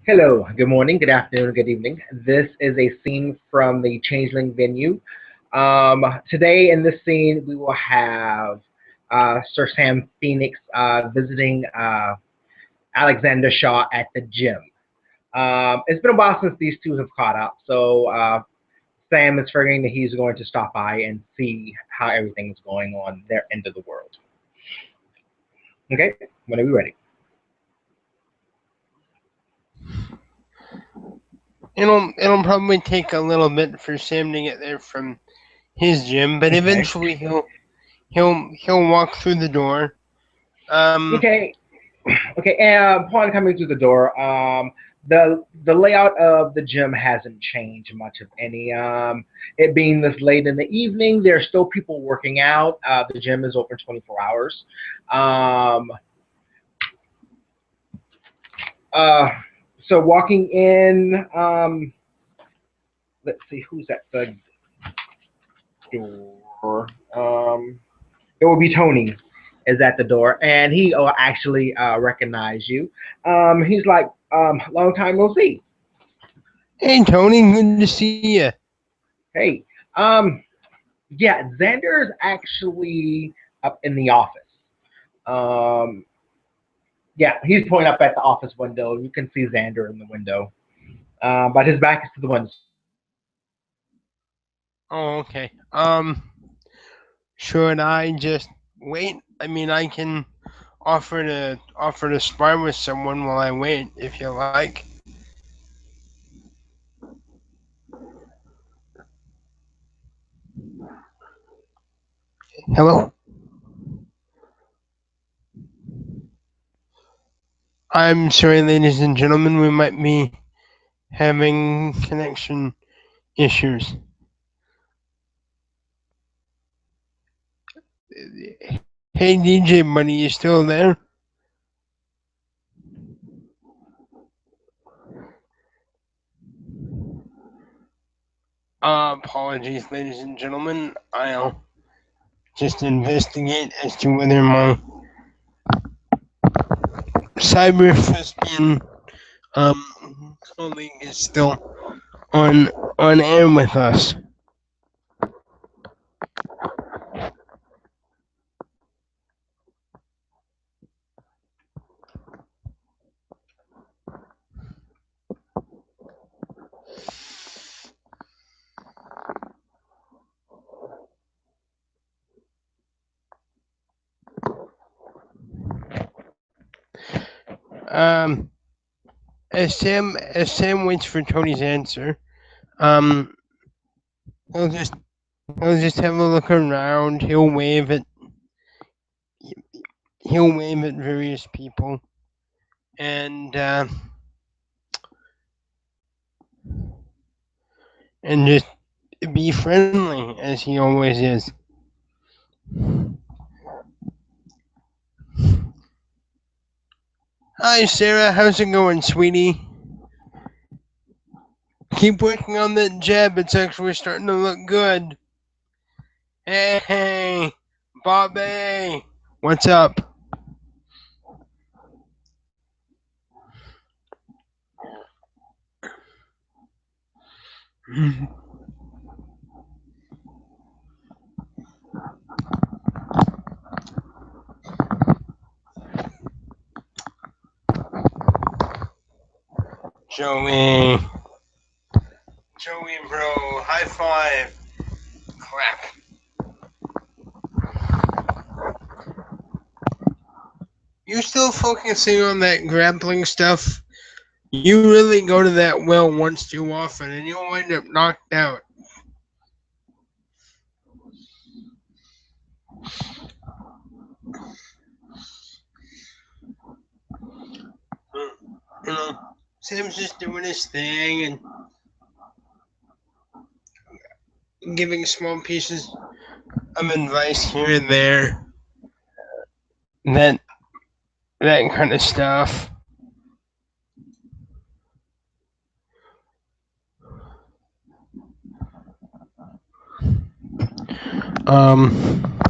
Hello, good morning, good afternoon, good evening. This is a scene from the Changeling venue. Today in this scene, we will have Sir Sam Phoenix visiting Alexander Shaw at the gym. It's been a while since these two have caught up, so Sam is figuring that he's going to stop by and see how everything's going on their end of the world. Okay, whenever you're ready. It'll probably take a little bit for Sam to get there from his gym, but Okay. eventually he'll walk through the door. Um, Okay. Okay, and upon coming through the door, the layout of the gym hasn't changed much of any. It being this late in the evening, there's still people working out. The gym is open 24 hours. Um, uh, so walking in, let's see who's at the door. It will be Tony is at the door, and he will actually recognize you. He's like, long time no see. hey Tony, good to see you. Hey, um, yeah, Zander is actually up in the office. Um, yeah, he's pointing up at the office window. You can see Xander in the window, but his back is to the window, so you can't see him. Oh, okay. Should I just wait? I mean, I can offer to spar with someone while I wait, if you like. Hello. I'm sorry, ladies and gentlemen, we might be having connection issues. Hey DJ buddy, you still there? Apologies, ladies and gentlemen. I'll just investigate as to whether my cyber thespian colleague is still on on air with us. Um, as Sam waits for Tony's answer, um, he'll just he'll just have a look around. He'll wave at various people, and and just be friendly as he always is. Hi, Sarah. How's it going, sweetie? Keep working on that jab. It's actually starting to look good. Hey, Bobby. What's up? Joey. Joey, bro. High five. Clap. You still focusing on that grappling stuff? You really go to that well once too often and you'll wind up knocked out. You know, Sam's just doing his thing and giving small pieces of advice here and there. That that kind of stuff. Um,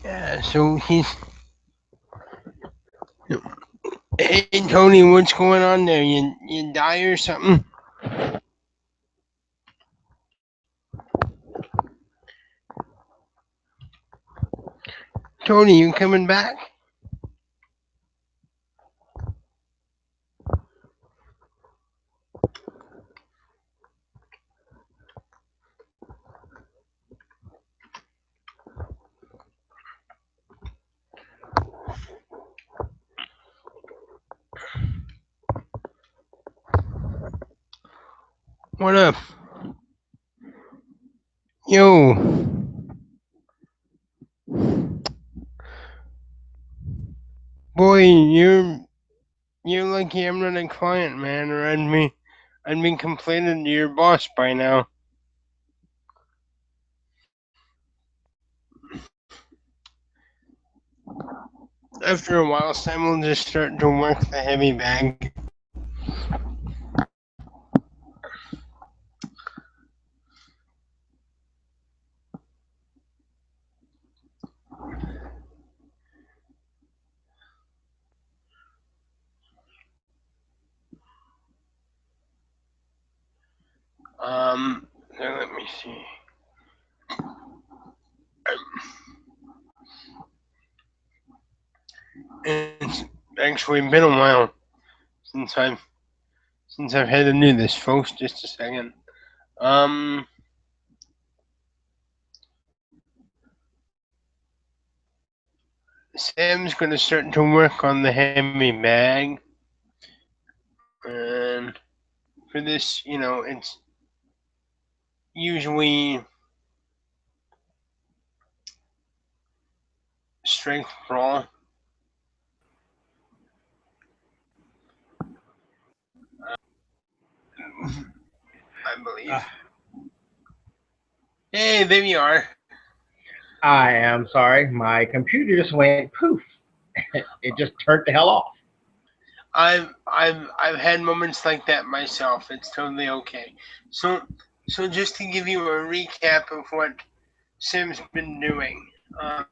yeah. So he's Hey Tony, what's going on there? You die or something? Tony, you coming back? What up? Yo, boy, you're lucky I'm not a client, man, or I'd be complaining to your boss by now. After a while, Sam will just start to work the heavy bag. Now let me see. It's actually been a while since I've had to do this, folks. Just a second. Um, Sam's gonna start to work on the heavy bag, and for this, it's usually strength brawl, I believe. Uh, Hey, there you are. I am sorry, my computer just went poof. It just turned the hell off. I've had moments like that myself. It's totally okay. So so just to give you a recap of what Sam's been doing, up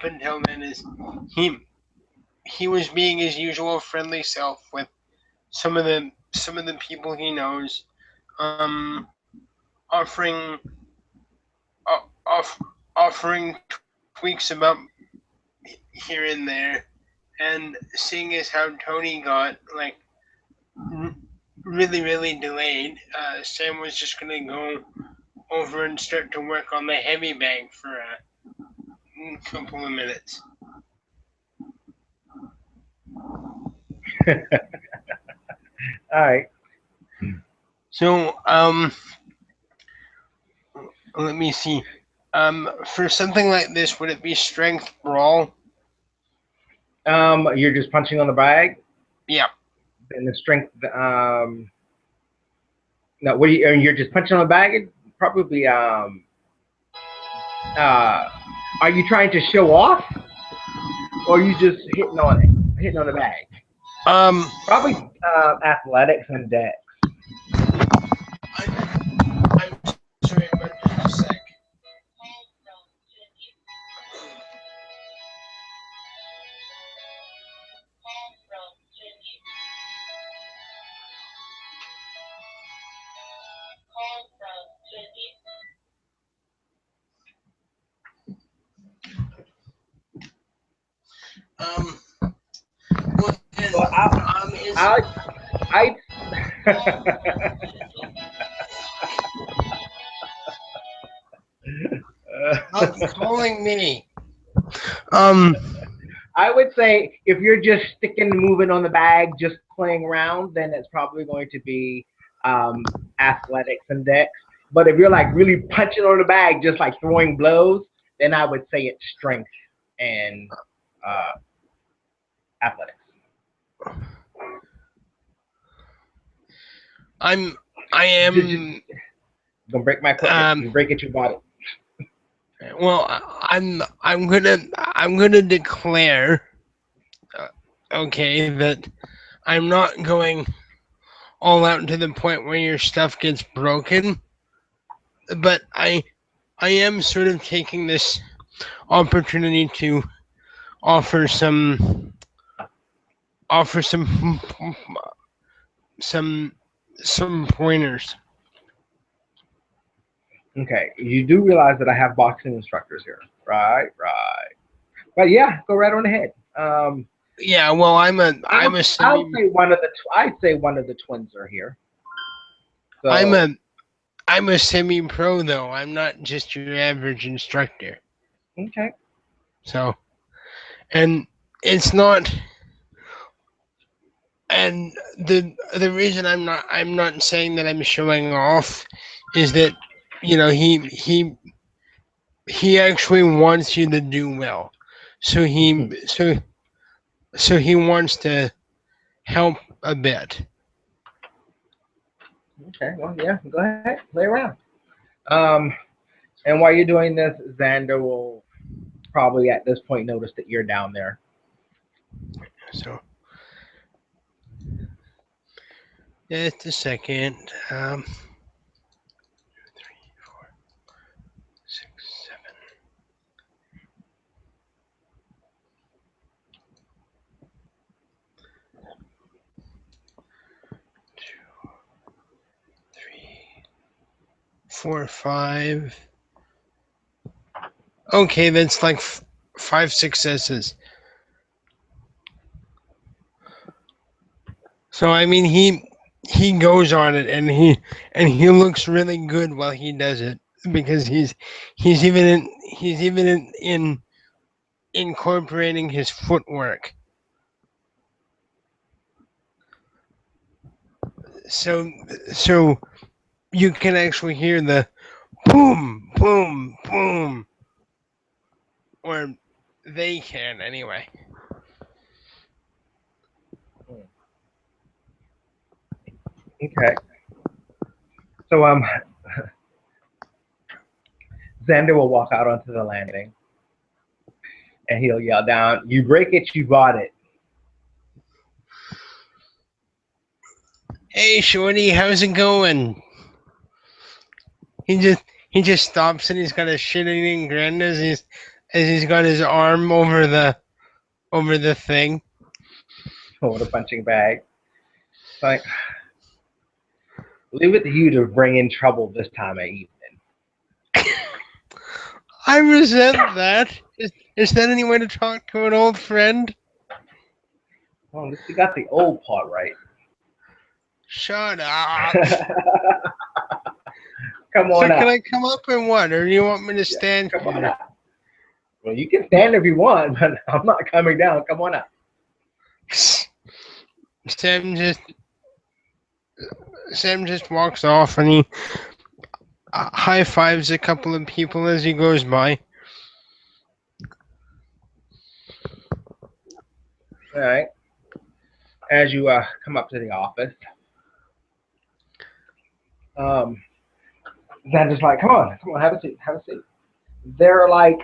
until then is he he was being his usual friendly self with some of the people he knows, um, offering offering tweaks about here and there, and seeing as how Tony got like really delayed, Sam was just gonna go over and start to work on the heavy bag for a couple of minutes. All right. So let me see. For something like this, would it be strength brawl? You're just punching on the bag, Yeah. and the strength. No, what do you? You're just punching on the bag. It probably. Uh, are you trying to show off, or are you just hitting on it, hitting on the bag? Um. Probably athletics and dex. I'm sorry, but just a sec. Um. Well, then, Well, is I, I. not calling me. Um. I would say if you're just sticking, moving on the bag, just playing around, then it's probably going to be athletics and dex. But if you're like really punching on the bag, just like throwing blows, then I would say it's strength and uh, athletics. I'm. I Just am. gonna break my equipment. Um. You break it, you bought it. Well, I'm gonna declare, uh, okay, that I'm not going all out to the point where your stuff gets broken, but I am sort of taking this opportunity to offer some offer some some pointers. Okay, you do realize that I have boxing instructors here, right? Right. But yeah, go right on ahead. Yeah, well, I'm a I'll semi say one of the I'd say one of the twins are here. I'm So a I'm a semi pro though. I'm not just your average instructor. okay, So, and it's not, and the reason I'm not saying that I'm showing off is that he actually wants you to do well. So he so so he wants to help a bit. okay. Well, yeah, go ahead, play around. Um, and while you're doing this, Xander will probably at this point notice that you're down there. So just a second. 3, 4, 6, 7, 2, 3, 4, 5. Okay, that's like 5 successes. So I mean, he goes on it, and he looks really good while he does it because he's even in incorporating his footwork. So so you can actually hear the boom, boom, boom, or they can anyway. Okay. So Xander will walk out onto the landing and he'll yell down, "You break it, you bought it." Hey, shorty, how's it going? He just stops and he's got a shit-eating grin as he's got his arm over the thing. Over the punching bag. Like, leave it to you to bring in trouble this time of evening. I resent that. Is that any way to talk to an old friend? Well, at least you got the old part right. Shut up. Come So on can up. I come up or what? Or do you want me to Yeah, stand come on here? up. Well, you can stand if you want, but I'm not coming down. Come on up. Sam just Sam just walks off and he high fives a couple of people as he goes by. All right. As you come up to the office, um, Xander's like, come on, have a seat, have a seat. There are like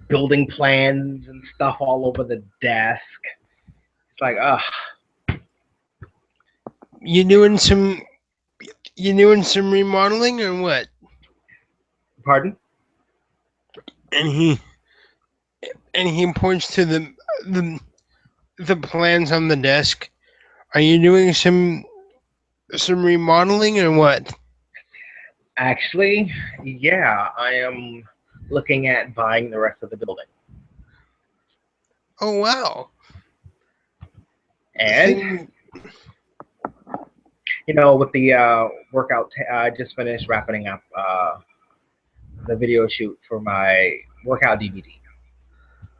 building plans and stuff all over the desk. It's like, You doing some you doing some remodeling or what? pardon? And he points to the the plans on the desk. Are you doing some remodeling or what? Actually, yeah, I am looking at buying the rest of the building. Oh wow. And Thing with the workout, I just finished wrapping up the video shoot for my workout DVD,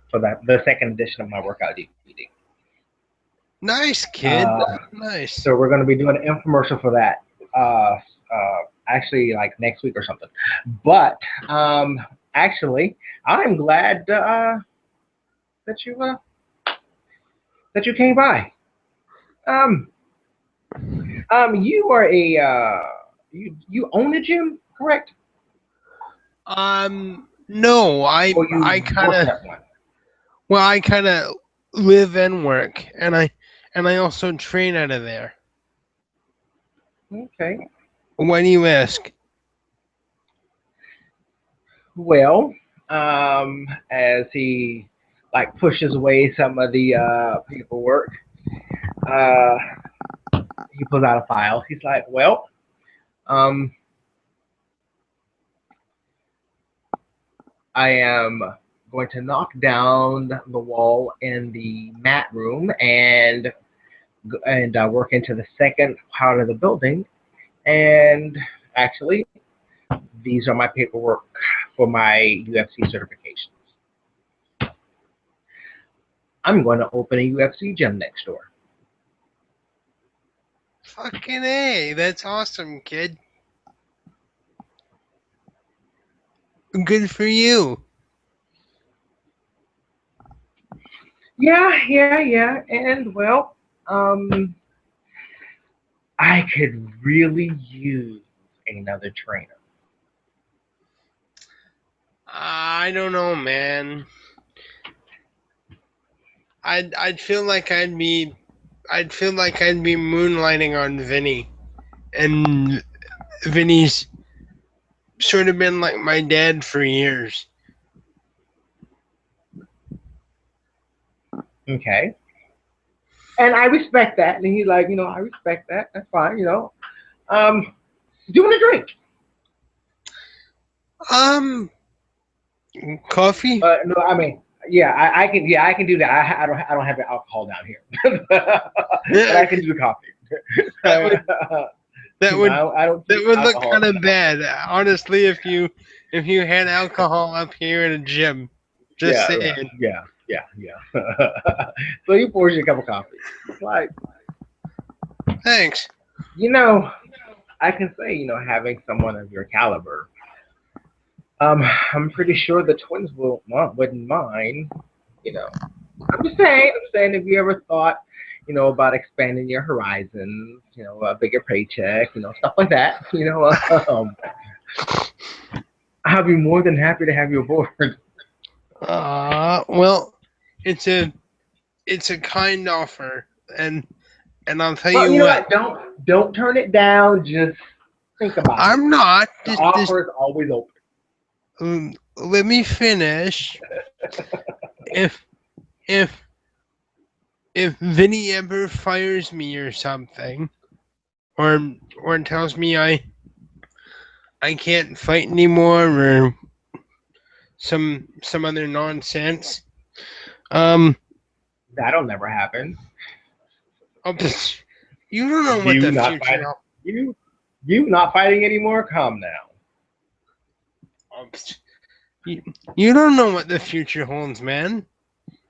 for the second edition of my workout DVD. Nice kid. Uh, Nice. so we're going to be doing an infomercial for that. Actually, like next week or something. But actually, I'm glad that you came by. Um, you are a you own a gym, correct? No, Or I you kind work of at one? well, I kind of live and work, and I also train out of there. Okay. Why do you ask? Well, as he like pushes away some of the paperwork, Uh, he pulls out a file. He's like, well, um, I am going to knock down the wall in the mat room and work into the second part of the building. And actually, these are my paperwork for my UFC certifications. I'm going to open a UFC gym next door. Fucking A, that's awesome, kid. Good for you. Yeah. And well, um, I could really use another trainer. I don't know, man. I'd feel like I'd be moonlighting on Vinny, and Vinny's sort of been like my dad for years. Okay. And I respect that. And he's like, I respect that. That's fine. Do you want a drink? Um, Coffee. No, I mean, yeah, I can. Yeah, I can do that. I don't have the alcohol down here, but I That can do coffee. would that would I don't that keep would look alcohol kind in of the house. bad, honestly, if you had alcohol up here in a gym. Just Yeah, right. saying. Yeah. So he pours you a cup of coffee. It's like, Thanks. you know, I can say, having someone of your caliber, I'm pretty sure the twins wouldn't mind. You know, I'm saying, if you ever thought, about expanding your horizons, a bigger paycheck, stuff like that, I'll be more than happy to have you aboard. Well, it's a kind offer, and I'll tell Well, you you know what. what? Don't turn it down. Just think about it. I'm not. The Just offer is always open. let me finish. If if if Vinny ever fires me or something, or tells me I can't fight anymore, or some other nonsense, um, That'll never happen. I'll, you don't know what You the not future. fighting. You you not fighting anymore. Come now. You, you don't know what the future holds, man.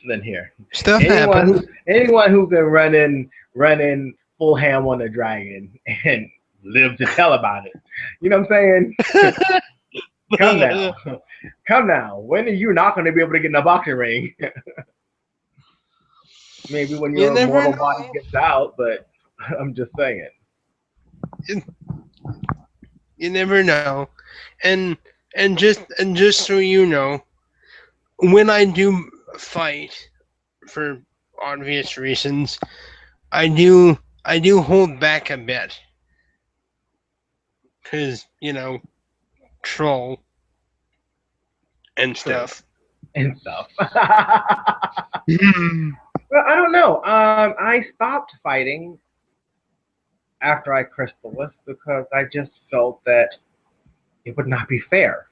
Then here, Stuff anyone happens. who can run in full ham on a dragon and live to tell about it. You know what I'm saying? Come now. Come now. When are you not going to be able to get in a boxing ring? Maybe when You your never mortal body know. gets out, but I'm just saying. You, you never know. And and just so you know, when I do fight for obvious reasons, I do hold back a bit because troll and True. stuff. And stuff. Hmm. Well, I don't know. I stopped fighting after I crystallis because I just felt that it would not be fair.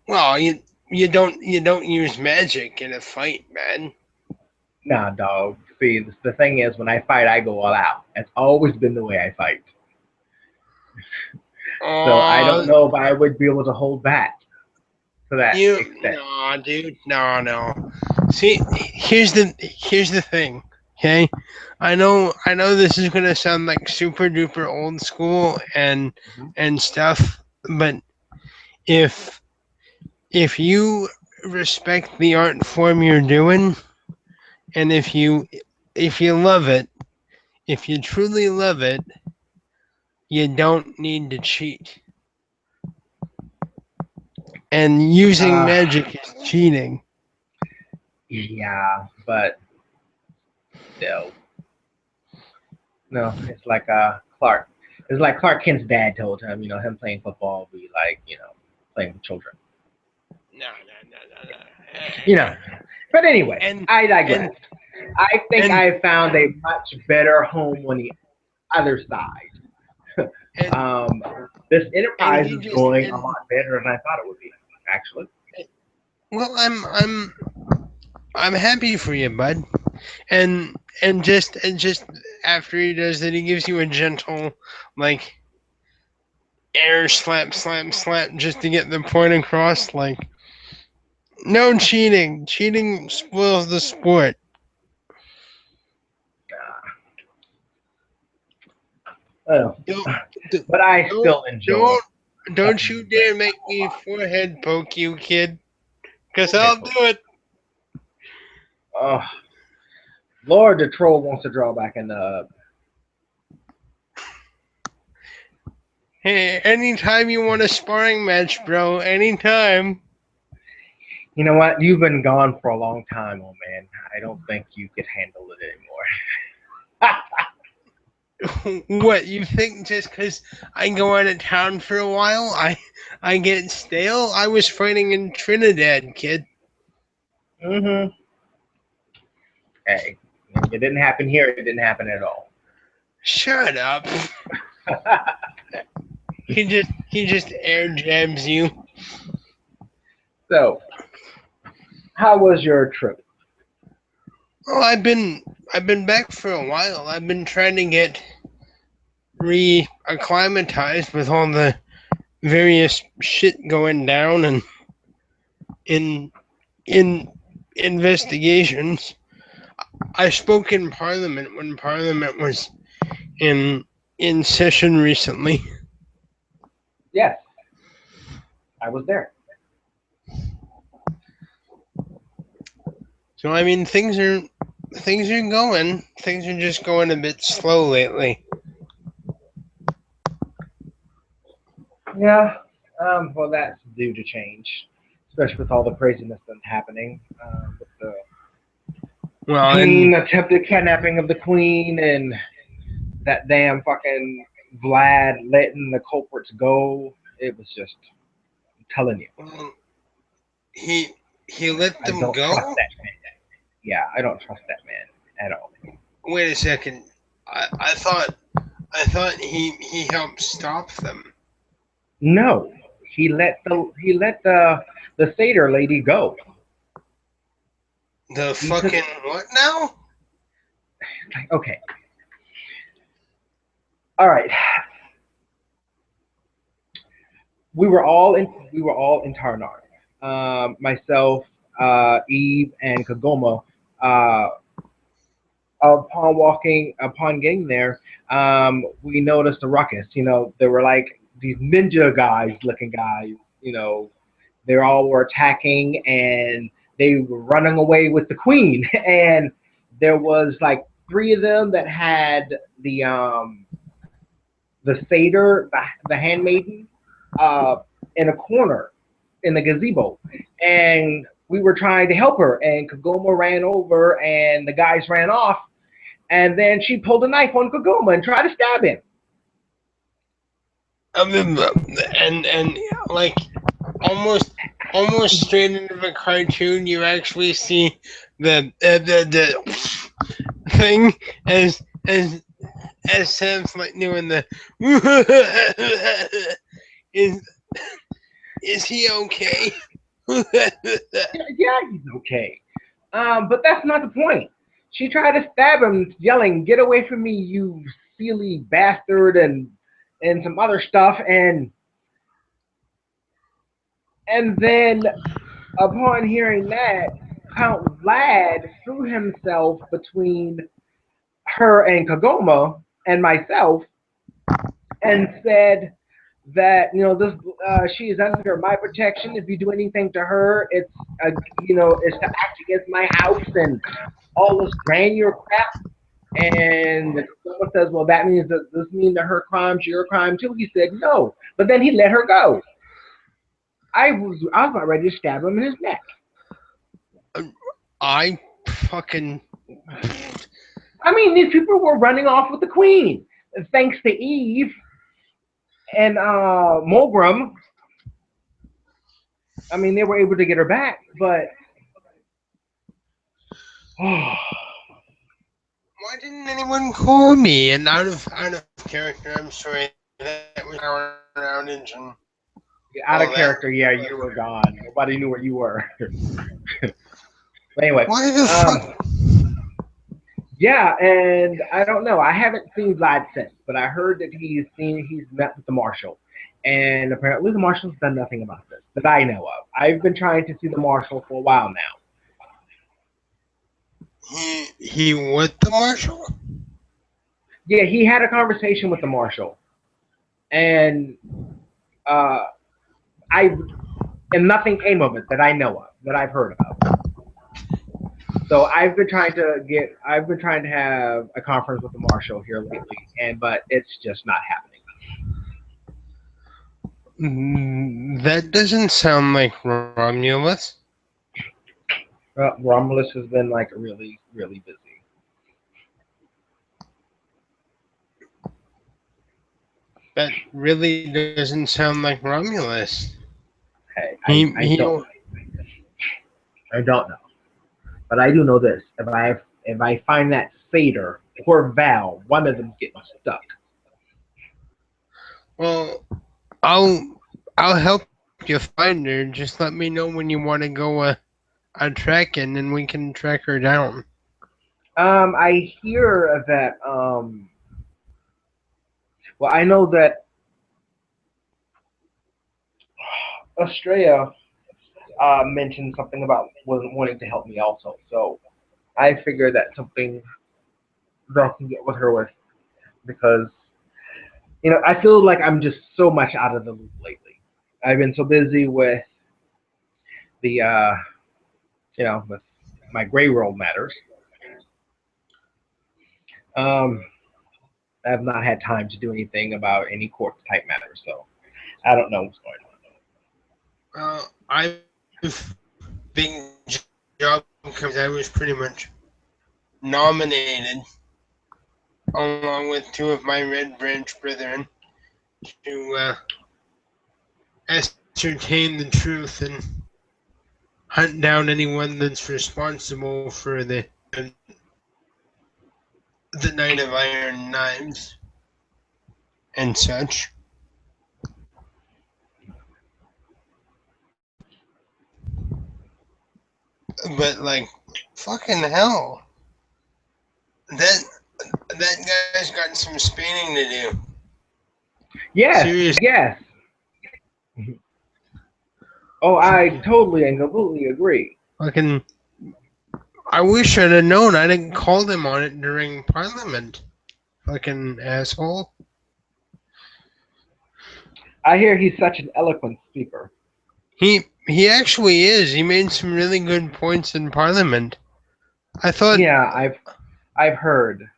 Well, you don't use magic in a fight, man. Nah, dog. See, the thing is, when I fight, I go all out. That's always been the way I fight. So I don't Oh, know if I would be able to hold back to that you extent. no, dude, no. See, here's the thing. Okay, I know this is gonna sound like super duper old school Mhm. and stuff, but if if you respect the art form you're doing, and if you love it, if you truly love it, you don't need to cheat. And using Uh, magic is cheating. yeah, but no, no. It's like Clark. It's like Clark Kent's dad told him. Him playing football would be like playing with children. No. You know. But anyway, And I and digress. I think and I found a much better home on the other side. and um, this and enterprise he is just going a and lot better than I thought it would be. Actually, well, I'm happy for you, bud. And just after he does that, he gives you a gentle like air slap, slap, slap, just to get the point across. Like no cheating. Cheating spoils the sport. uh, Don't don't but I don't still enjoy don't, don't sucking you the dare make apple a me lot. forehead poke you, kid. Cause Go ahead, I'll do Poke. it. Oh, Lord, the troll wants to draw back in the. Hey, anytime you want a sparring match, bro. Anytime. You know what? You've been gone for a long time, old man. I don't think you could handle it anymore. What you think? Just because I go out of town for a while, I get stale? I was fighting in Trinidad, kid. hmm Hey, when it didn't happen here. It didn't happen at all. Shut up. He just air jabs you. So, how was your trip? Oh, I've been back for a while. I've been trying to get re-acclimatized with all the various shit going down and in in investigations. I spoke in Parliament when Parliament was in in session recently. Yes, I was there. So I mean things are going. Things are just going a bit slow lately. Yeah. Well, that's due to change, especially with all the craziness that's happening with the Well, and Queen attempted kidnapping of the Queen and that damn fucking Vlad letting the culprits go. It was just, I'm telling you, well, he he let I them don't trust go. that man. Yeah, I don't trust that man at all. Wait a second. I thought he helped stop them. No, he let the satyr lady go. The He took fucking what now? like okay, all right. We were all in Tarnar. Myself, Eve, and Kagoma. Uh, upon getting there, we noticed a ruckus. There were like these ninja guys, looking guys. They all were attacking, and they were running away with the queen. And there was like three of them that had the satyr, the handmaiden, uh, in a corner in the gazebo, and we were trying to help her. And Kagoma ran over, and the guys ran off. And then she pulled a knife on Kagoma and tried to stab him. I mean, and like almost almost straight into the cartoon, you actually see the thing as as as Sam's like doing the is is he okay? Yeah, he's okay. But that's not the point. She tried to stab him, yelling, "Get away from me, you silly bastard!" and some other stuff. And then upon hearing that, Count Vlad threw himself between her and Kagoma and myself and said that this she is under my protection. If you do anything to her, it's to act against my house and all this grandeur crap. And someone says, well, that means that this mean that her crime's your crime too. He said no, but then he let her go. I was about ready to stab him in his neck. I fucking I mean, these people were running off with the queen. Thanks to Eve and Mulgrim, I mean, they were able to get her back. But didn't anyone call me? And out of character, I'm sorry. That was power outage and Out all of that. character, yeah, you were gone. Nobody knew where you were. But anyway, Why the um, fuck? yeah, and I don't know. I haven't seen Vlad since, but I heard that he's met with the marshal, and apparently the marshal's done nothing about this that I know of. I've been trying to see the marshal for a while now. He with the marshal? Yeah, he had a conversation with the marshal, and uh, I and nothing came of it that I know of that I've heard of. So I've been trying to have a conference with the marshal here lately, and but it's just not happening. That doesn't sound like Romulus. Romulus has been like really, really busy. That really doesn't sound like Romulus. Hey, He I don't know, but I do know this: if I find that satyr or Val, one of them's getting stuck. well, I'll help you find her. Just let me know when you want to go a tracking, and we can track her down. I hear that. Well, I know that Australia mentioned something about wasn't wanting to help me also. So I figure that's something that I can get with her with because I feel like I'm just so much out of the loop lately. I've been so busy with the with my gray world matters. Um, I have not had time to do anything about any court type matters, so I don't know what's going on. I've big job because I was pretty much nominated along with two of my Red Branch brethren to ascertain the truth and hunt down anyone that's responsible for the Night of Iron Knives and such. But like, fucking hell, that that guy's got some spinning to do. Yes, Seriously, yes. Oh, I totally and completely agree. fucking. I wish I'd have known. I didn't call him on it during Parliament. Fucking asshole. I hear he's such an eloquent speaker. He actually is. He made some really good points in Parliament. I thought Yeah, I've heard.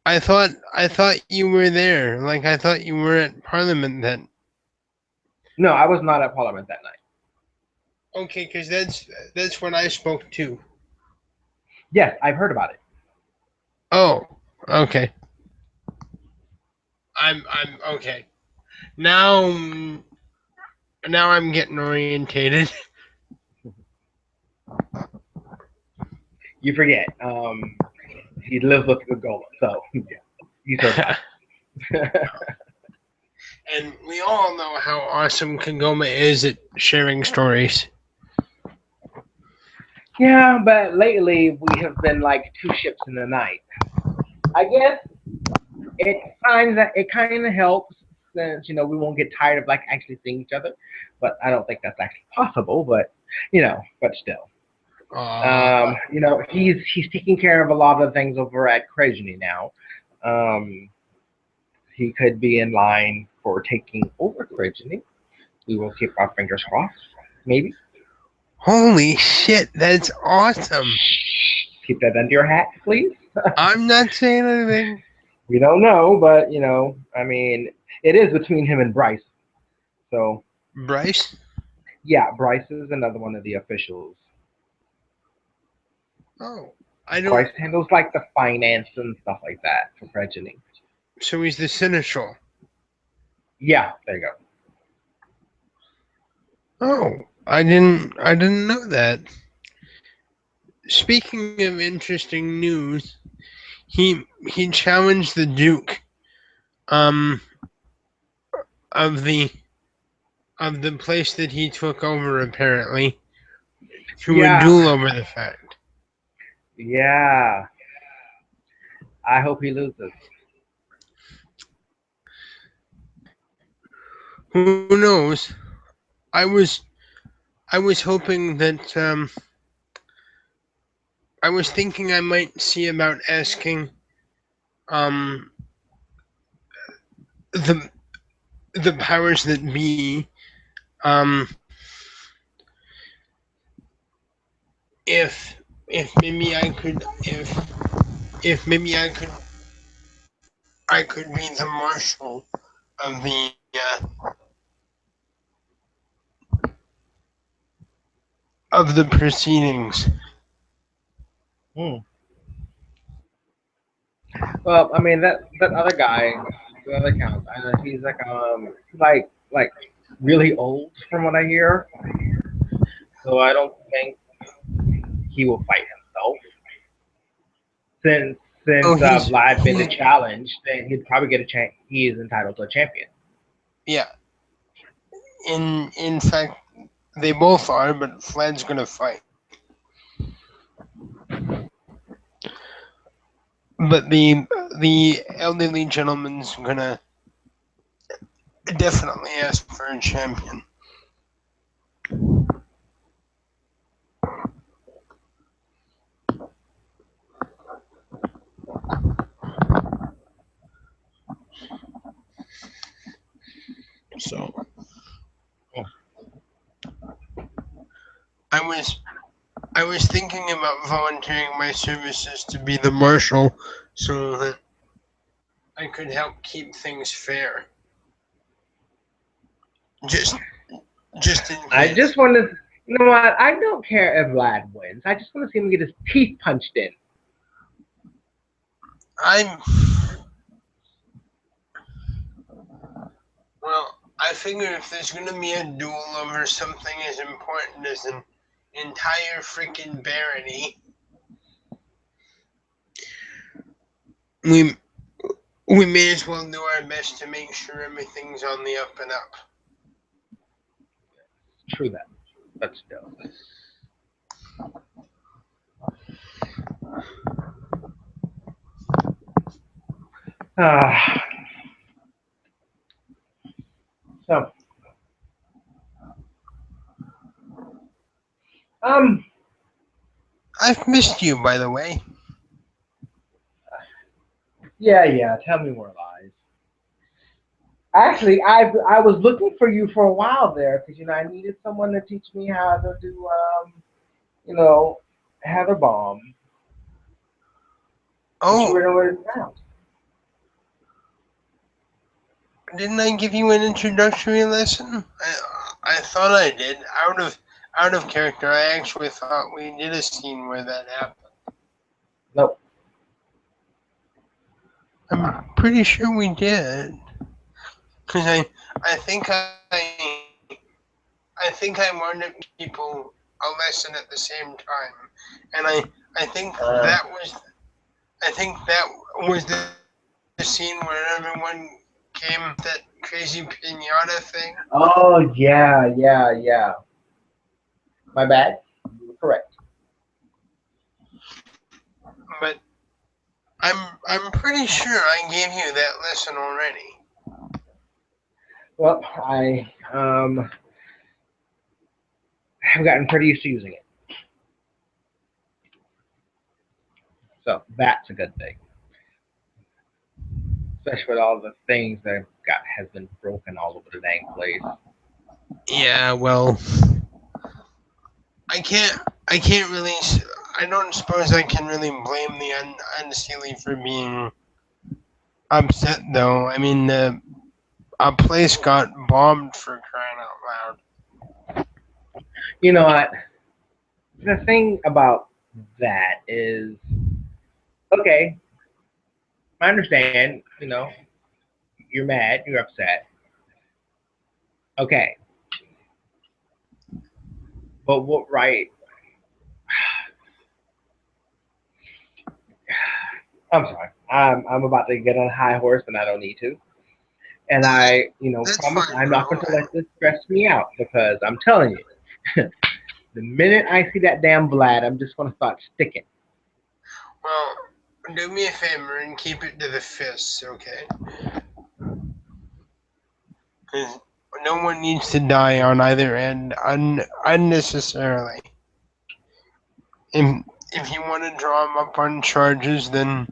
I thought you were there. Like I thought you were at Parliament then. No, I was not at Parliament that night. Okay, because that's what I spoke to. Yes, I've heard about it. Oh, okay. I'm okay. Now now I'm getting orientated. You forget. He lives with the Gola, so yeah, he's heard about it. And we all know how awesome Kagoma is at sharing stories. Yeah, but lately we have been like two ships in the night. I guess it kind of helps since we won't get tired of like actually seeing each other. But I don't think that's actually possible. But but still, Uh, he's taking care of a lot of things over at Krejny now. Um, he could be in line for taking over Krejny. We will keep our fingers crossed. Maybe. Holy shit, that's awesome. Keep that under your hat, please. I'm not saying anything. We don't know, but I mean, it is between him and Bryce. So Bryce? yeah, Bryce is another one of the officials. Oh, I don't. Bryce handles like the finance and stuff like that for Progeny. So he's the seneschal. Yeah, there you go. Oh, I didn't know that. Speaking of interesting news, he challenged the Duke um of the place that he took over apparently to a Yeah, duel over the fact. yeah. I hope he loses. Who knows? I was I was hoping that I was thinking I might see about asking um the the powers that be um if maybe I could if maybe I could be the marshal of the proceedings. Hmm. Well, I mean that other guy, the other count, he's like really old from what I hear. So I don't think he will fight himself. Since Oh, Vlad made the he's challenge, then he'd probably get a chance. He is entitled to a champion. yeah. In fact, they both are, but Vlad's gonna fight. But the elderly gentleman's gonna definitely ask for a champion. So I was I was thinking about volunteering my services to be the marshal so that I could help keep things fair. Just just in I case. just want to, you know what? I don't care if Vlad wins. I just want to see him get his teeth punched in. I'm well, I figure if there's gonna be a duel over something as important as an entire freaking barony, we we may as well do our best to make sure everything's on the up and up. True that. But still. Uh, so, um, I've missed you, by the way. yeah. Tell me more lies. Actually, I was looking for you for a while there because I needed someone to teach me how to do you know Heather Bomb, but you Oh, were nowhere around. didn't I give you an introductory lesson? I thought I did. Out of character, I actually thought we did a scene where that happened. Nope. I'm pretty sure we did. Cause I think I think I wanted people a lesson at the same time, and I think Uh, was the scene where everyone came that crazy pinata thing. oh yeah. My bad. You were correct. But I'm pretty sure I gave you that lesson already. Well, I have gotten pretty used to using it, so that's a good thing. Especially with all the things that got has been broken all over the dang place. Yeah, well, I can't I can't really I don't suppose I can really blame the unseelie for being upset though. I mean, a place got bombed for crying out loud. You know what? The thing about that is, okay, I understand. You're mad, you're upset. Okay, but what right? I'm sorry. I'm about to get on a high horse and I don't need to. And I, That's promise fine, I'm not going bro. to let this stress me out because I'm telling you, the minute I see that damn Vlad, I'm just going to start sticking. Well, do me a favor and keep it to the fists, okay? Because no one needs to die on either end unnecessarily. If if you want to draw him up on charges, then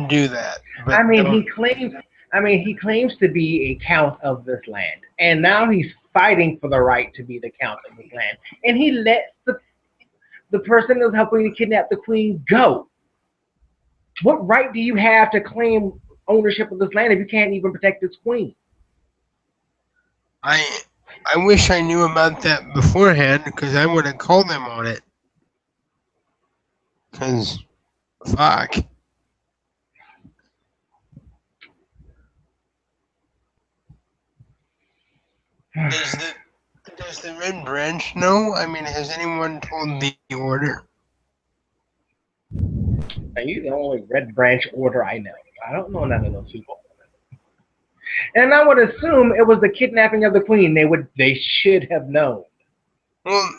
do that. I But mean, don't. he claims to be a count of this land, and now he's fighting for the right to be the count of this land, and he lets the person who's helping to kidnap the queen go. What right do you have to claim ownership of this land if you can't even protect this queen? I I wish I knew about that beforehand because I would have called them on it. Because fuck. Does the does the Red Branch know? I mean, has anyone told the order? Now, you the only Red Branch order I know. I don't know none of those people. And I would assume it was the kidnapping of the queen. They should have known. Well,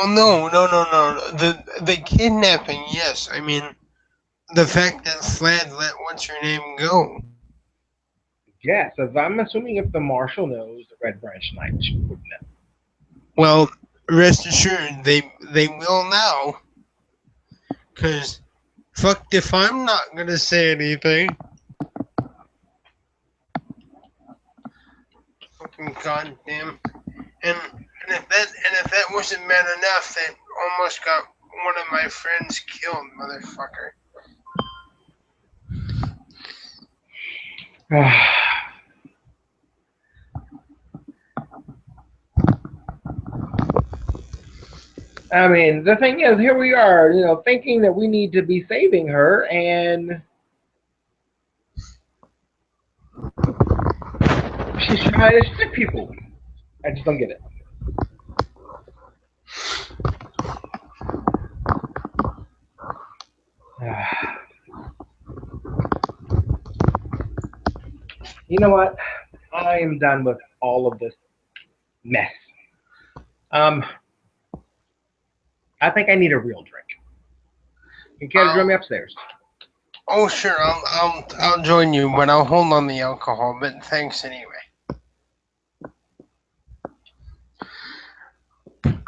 no. The kidnapping, yes. I mean, the fact that Flad let what's her name go. Yes, as I'm assuming if the marshal knows, the Red Branch Knight would know. Well, rest assured, they will now. Cause fucked if I'm not gonna say anything. Fucking goddamn. And if that wasn't bad enough, that almost got one of my friends killed, motherfucker. I mean, the thing is, here we are, thinking that we need to be saving her, and she's trying to stick people. I just don't get it. You know what? I am done with all of this mess. Um, I think I need a real drink. You care to join me I'll upstairs? oh sure, I'll join you, but I'll hold on the alcohol. But thanks anyway.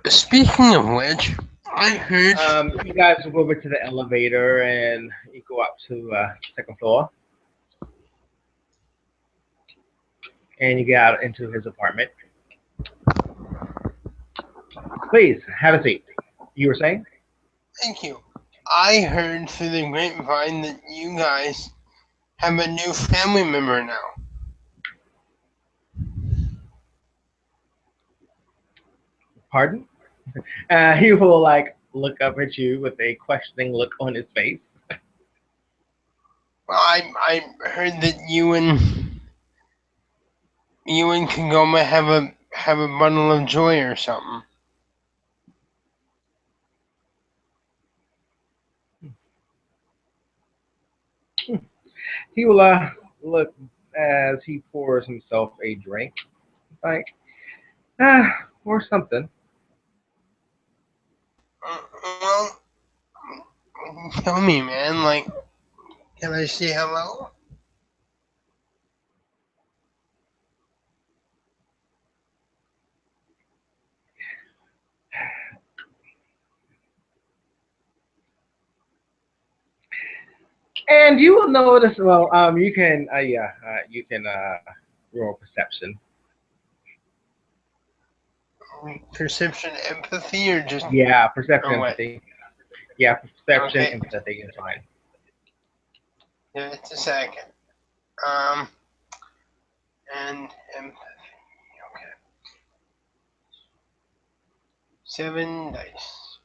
Speaking of which, I heard. You guys will go over to the elevator and you go up to second floor and you get out into his apartment. Please have a seat. You were saying? Thank you. I heard through the grapevine that you guys have a new family member now. Pardon? He will like look up at you with a questioning look on his face. Well, I heard that you and Kagoma have a bundle of joy or something. He will look as he pours himself a drink, like or something. Well, tell me, man. Like, can I say hello? And you will notice. Well, you can yeah, you can roll perception. Perception, empathy, or just Yeah, perception, or what? empathy. Yeah, perception, Okay, empathy is fine. give it a second. Um, and empathy. Okay, 7 dice.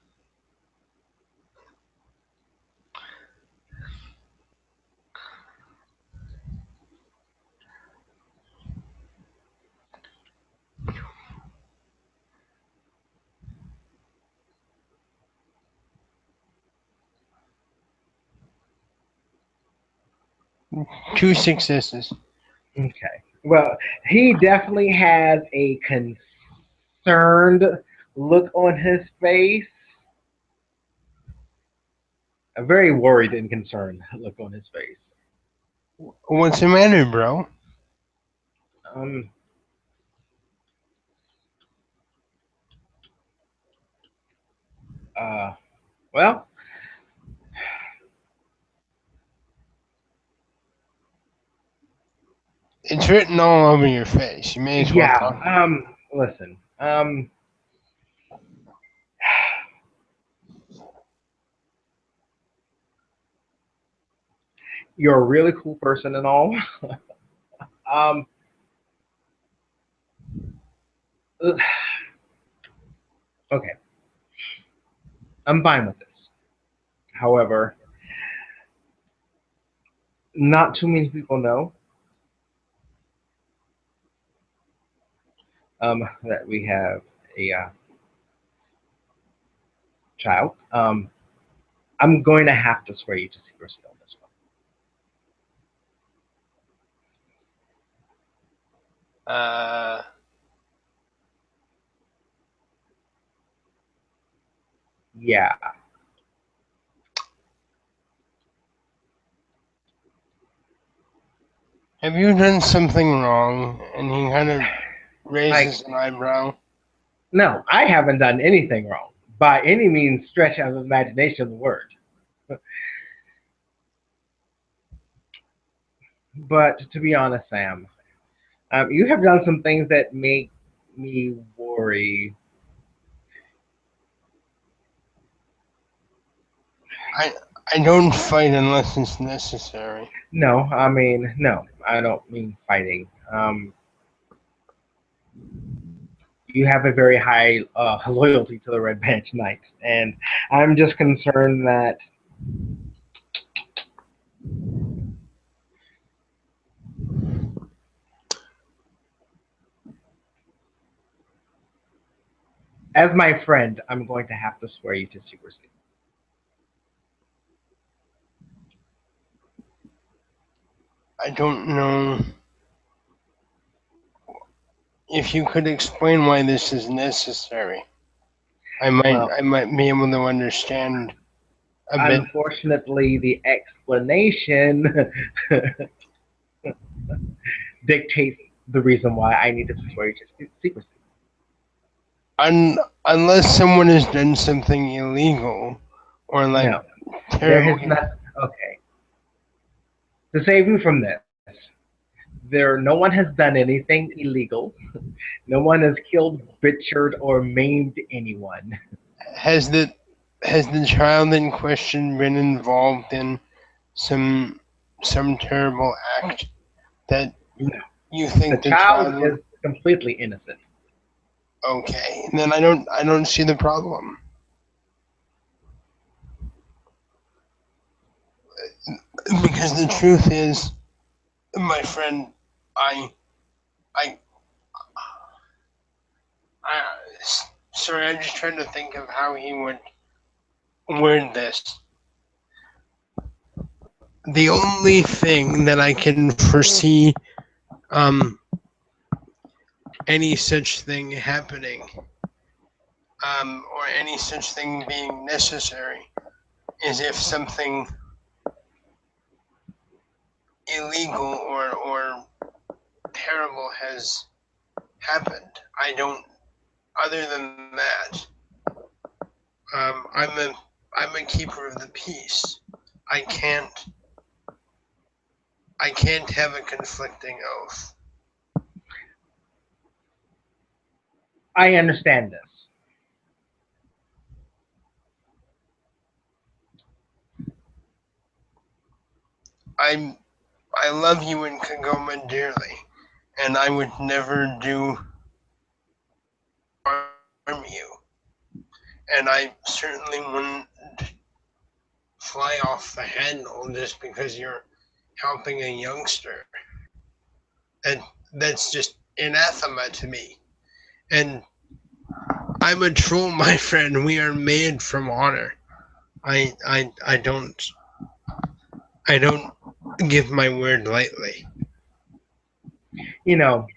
Two successes. Okay. Well, he definitely has a concerned look on his face, a very worried and concerned look on his face. What's the matter, bro? Um, uh, well, It's written all over your face. You may as well yeah. talk. Listen. You're a really cool person and all. Um, okay, I'm fine with this. However, not too many people know that we have a child. I'm going to have to swear you to secrecy on this one. Uh, Yeah, have you done something wrong? And he kind of like raises an eyebrow. no, I haven't done anything wrong by any means stretch of the imagination of the word. But to be honest, Sam, you have done some things that make me worry. I I don't fight unless it's necessary. No, I mean no, I don't mean fighting. You have a very high loyalty to the Red Bench Knights, and I'm just concerned that as my friend, I'm going to have to swear you to secrecy. I don't know if you could explain why this is necessary. Well, I might be able to understand a bit. unfortunately, the explanation dictates the reason why I need to swear you to secrecy. Unless someone has done something illegal or like No, there has terribly. not. Okay, to save you from this, no one has done anything illegal. No one has killed, butchered, or maimed anyone. Has the child in question been involved in some some terrible act that No, you the think the child child would? is completely innocent. Okay, then I don't see the problem because the truth is, my friend, I I I sorry, I'm just trying to think of how he would word this. The only thing that I can foresee um any such thing happening or any such thing being necessary is if something illegal or terrible has happened. I don't. Other than that, um, I'm a I'm a keeper of the peace. I can't I can't have a conflicting oath. I understand this. I'm I love you in Kagoma dearly, and I would never do harm you. And I certainly wouldn't fly off the handle just because you're helping a youngster. And that's just anathema to me. And I'm a troll, my friend. We are made from honor. I I I don't I don't give my word lightly. You know,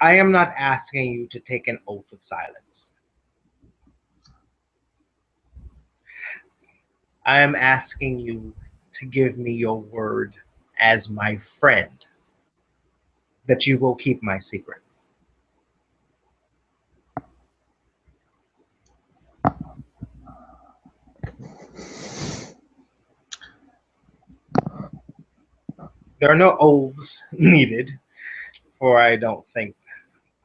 I am not asking you to take an oath of silence. I am asking you to give me your word as my friend that you will keep my secret. There are no oaths needed, for I don't think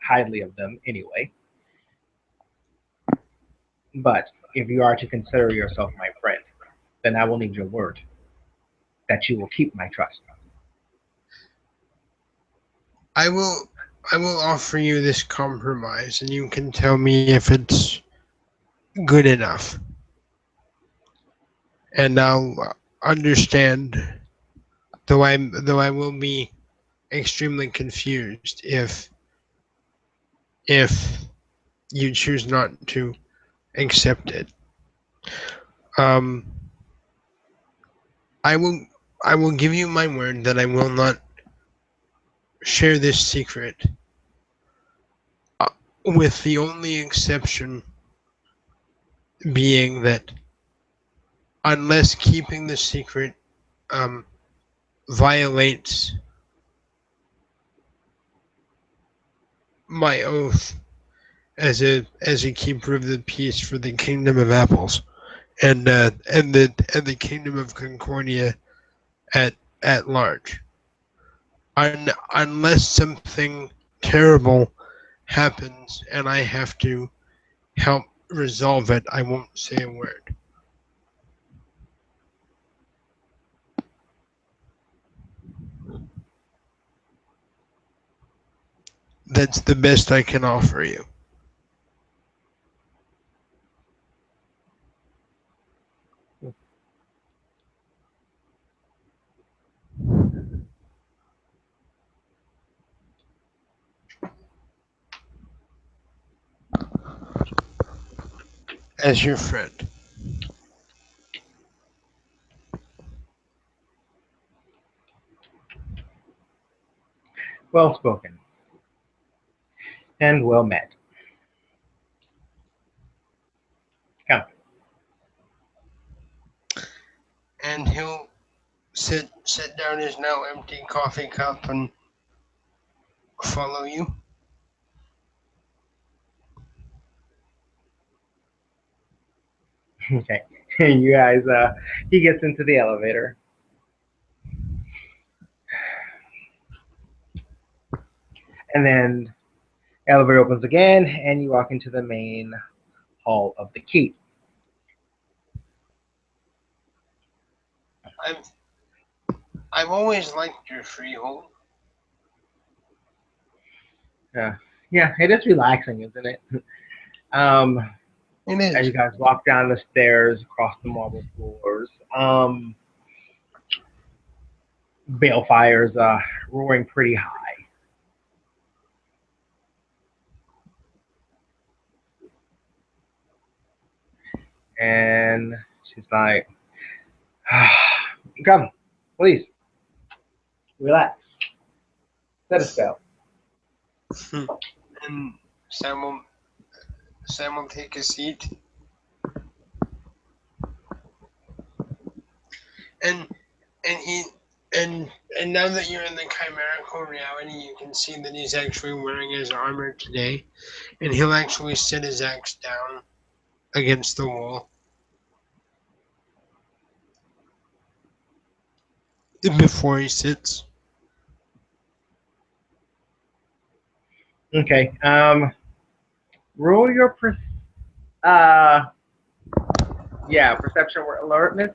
highly of them anyway. But if you are to consider yourself my friend, then I will need your word that you will keep my trust. I will I will offer you this compromise and you can tell me if it's good enough. And I'll understand though I will be extremely confused if you choose not to accept it. Um I will I will give you my word that I will not share this secret, uh, with the only exception being that unless keeping the secret um, violates my oath as a keeper of the peace for the kingdom of apples and the kingdom of Concordia at at large. Unless something terrible happens and I have to help resolve it, I won't say a word. That's the best I can offer you. As your friend. Well spoken and well met. Come. And he'll sit down his now empty coffee cup and follow you. Okay. You guys, he gets into the elevator, and then elevator opens again, and you walk into the main hall of the keep. I've I've always liked your freehold. Uh, yeah, it is relaxing, isn't it? Um, It as is. you guys walk down the stairs across the marble floors, balefires roaring pretty high, and she's like, "Come, please, relax, set a spell." And Sam will Sam will take a seat. And and he and and now that you're in the chimerical reality, you can see that he's actually wearing his armor today, and he'll actually set his axe down against the wall before he sits. Okay. Roll your uh, yeah, perception or alertness.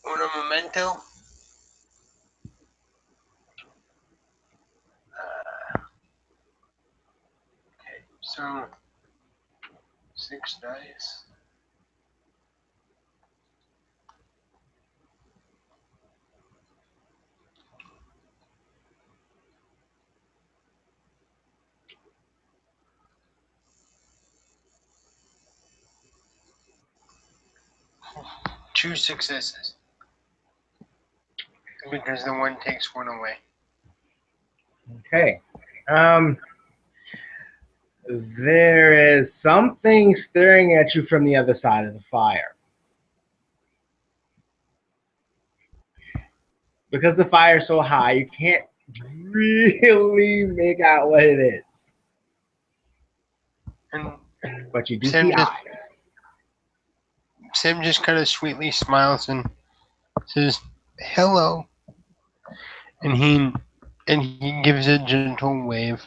Uno momento. Okay, so 6 dice. 2 successes because the one takes one away. Okay. Um, there is something staring at you from the other side of the fire. Because the fire is so high, you can't really make out what it is. And But you do Sam see just eyes. Sam just kind of sweetly smiles and says, "Hello," and he gives a gentle wave.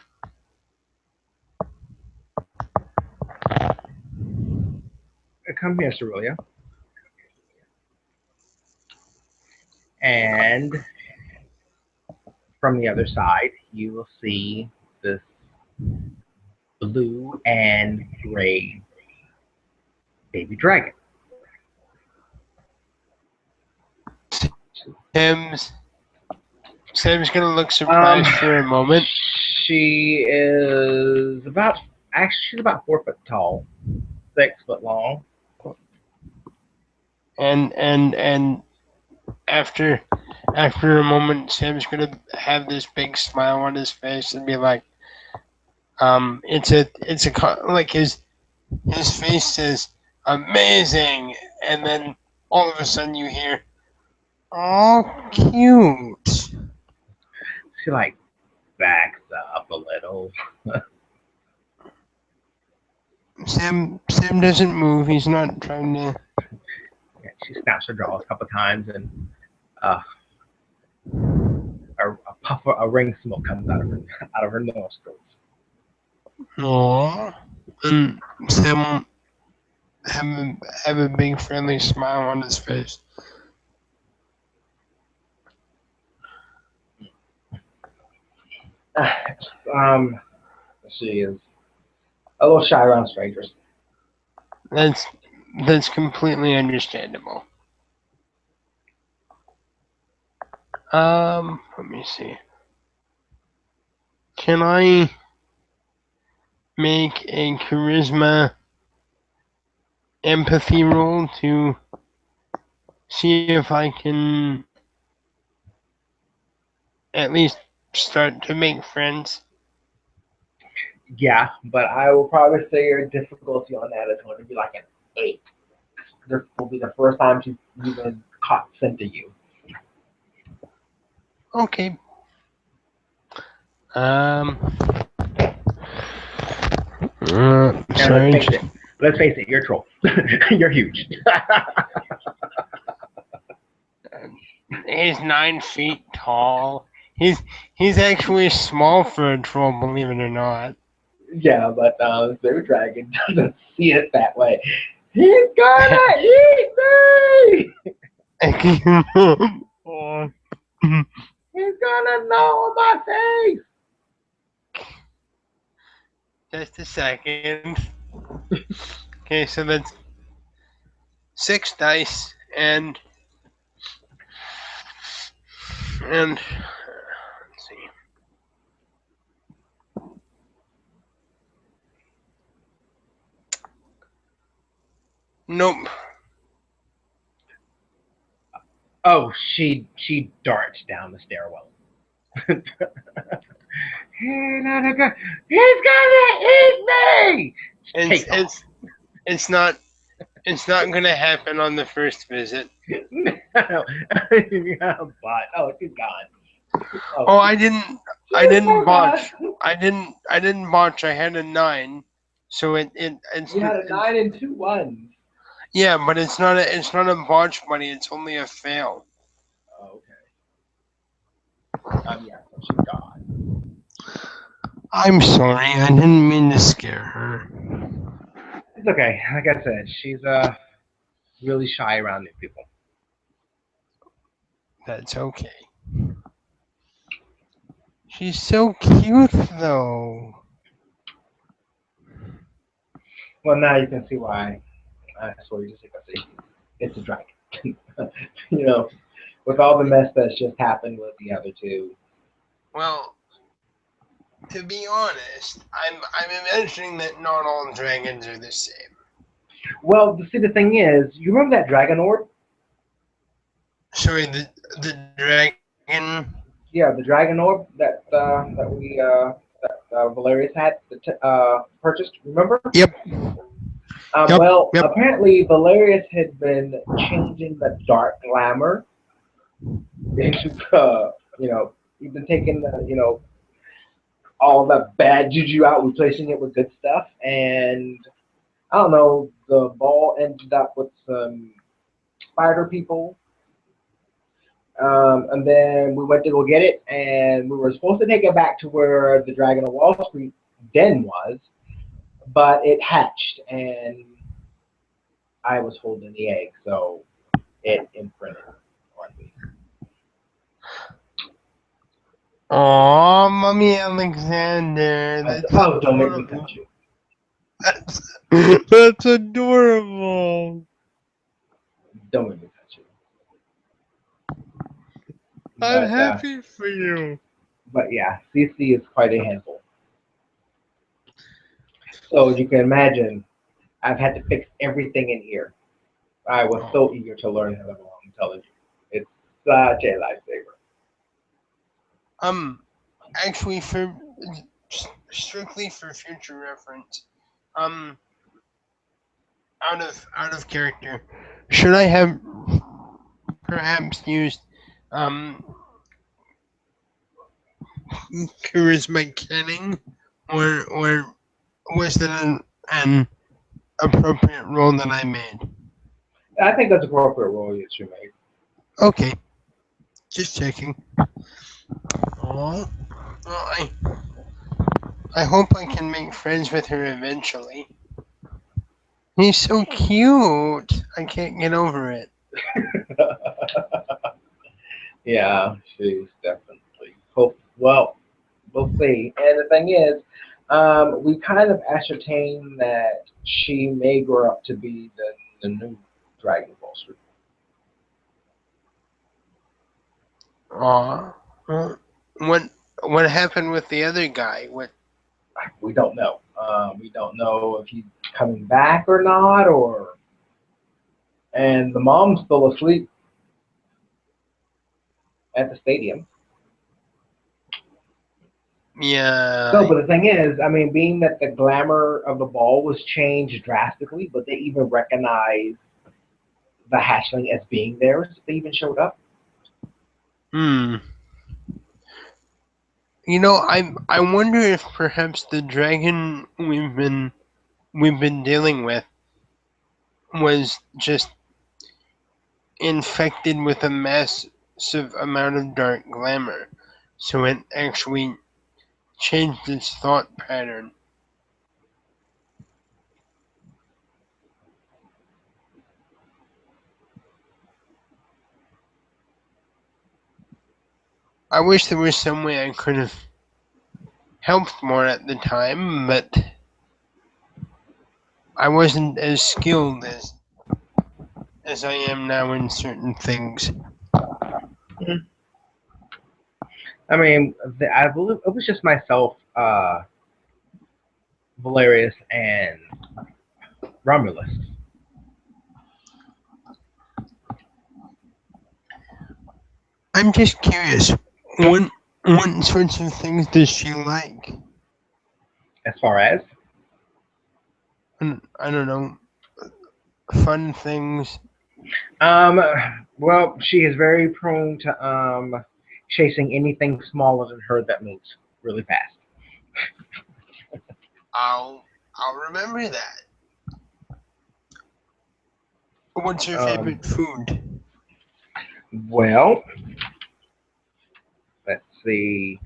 Come here, Cerulia. And from the other side, you will see this blue and gray baby dragon. Sam's Sam's gonna look Um, surprised for a moment, she is about actually she's about 4 foot tall, 6 foot long. and after after a moment, Sam's gonna have this big smile on his face and be like, like his face says amazing, and then all of a sudden you hear, oh, cute. She like backs up a little. Sam doesn't move. He's not trying to. Yeah, she snaps her jaw a couple times, and uh, a ring of smoke comes out of her nostrils. Aww. And Sam have a big friendly smile on his face. Um, she is a little shy around strangers. That's that's completely understandable. Let me see. Can I make a charisma empathy roll to see if I can at least start to make friends? Yeah, but I will probably say your difficulty on that is going to be like an 8. This will be the first time she's even caught scent of you. Okay. Um. And let's Sorry. face it. Let's face it. You're a troll. You're huge. He's 9 feet tall. He's he's actually small for a troll, believe it or not. Yeah, but Zero Dragon doesn't see it that way. He's gonna eat me! Oh, He's gonna gnaw my face! just a second. Okay, so that's 6 dice and let's see. Nope. Oh, she darts down the stairwell. He's gonna eat me! It's Take off. it's it's not it's not gonna happen on the first visit. No. But oh, she's gone. Oh, Oh, I she's didn't so botch. gone. I didn't botch. I had a 9, so You had a 9 and 2 ones. yeah, but it's not a botch, buddy. It's only a fail. Oh, okay. Yeah, so she's gone. I'm sorry. I didn't mean to scare her. It's okay. Like I said, she's really shy around new people. That's okay. She's so cute, though. Well, now you can see why I swear you just see. It's a dragon. You know, with all the mess that's just happened with the other two. Well, to be honest, I'm imagining that not all dragons are the same. Well, see, the thing is, you remember that dragon orb? Sorry, the dragon. Yeah, the dragon orb that Valerius had purchased. Remember? Yep, yep, Well, yep. apparently Valerius had been changing the dark glamour into, he's been taking all the bad juju out, replacing it with good stuff, and I don't know, the ball ended up with some spider people. And then we went to go get it, and we were supposed to take it back to where the Dragon of Wall Street den was, but it hatched, and I was holding the egg, so it imprinted on me. Oh, Mommy Alexander, that's Oh, don't make me adorable. touch you. That's adorable. Don't make me touch you. I'm But happy for you. but yeah, CC is quite a handful. So as you can imagine, I've had to fix everything in here. I was so Oh. eager to learn how to blow. I'm telling you, it's such a lifesaver. Um, actually, for strictly for future reference, um, out of character, should I have perhaps used um charisma canning, or was it an appropriate role that I made? I think that's appropriate role you should make. Okay, just checking. Oh, well, I hope I can make friends with her eventually. He's so cute. I can't get over it. Yeah, she's definitely. Hope well, we'll see. And the thing is, we kind of ascertained that she may grow up to be the new Dragon Ball Street. Aw. Well, what happened with the other guy? What? We don't know. We don't know if he's coming back or not, or and the mom's still asleep at the stadium. Yeah. So, but the thing is, I mean, being that the glamour of the ball was changed drastically, but they even recognized the hatchling as being there, so they even showed up. Hmm. I wonder if perhaps the dragon we've been dealing with was just infected with a massive amount of dark glamour, so it actually changed its thought pattern. I wish there was some way I could have helped more at the time, but I wasn't as skilled as I am now in certain things. I mean, I believe it was just myself, Valerius, and Romulus. I'm just curious, what sorts of things does she like? As far as I don't know, fun things. um, well, she is very prone to chasing anything smaller than her that moves really fast. I'll remember that. What's your Um, favorite food? well, let's see.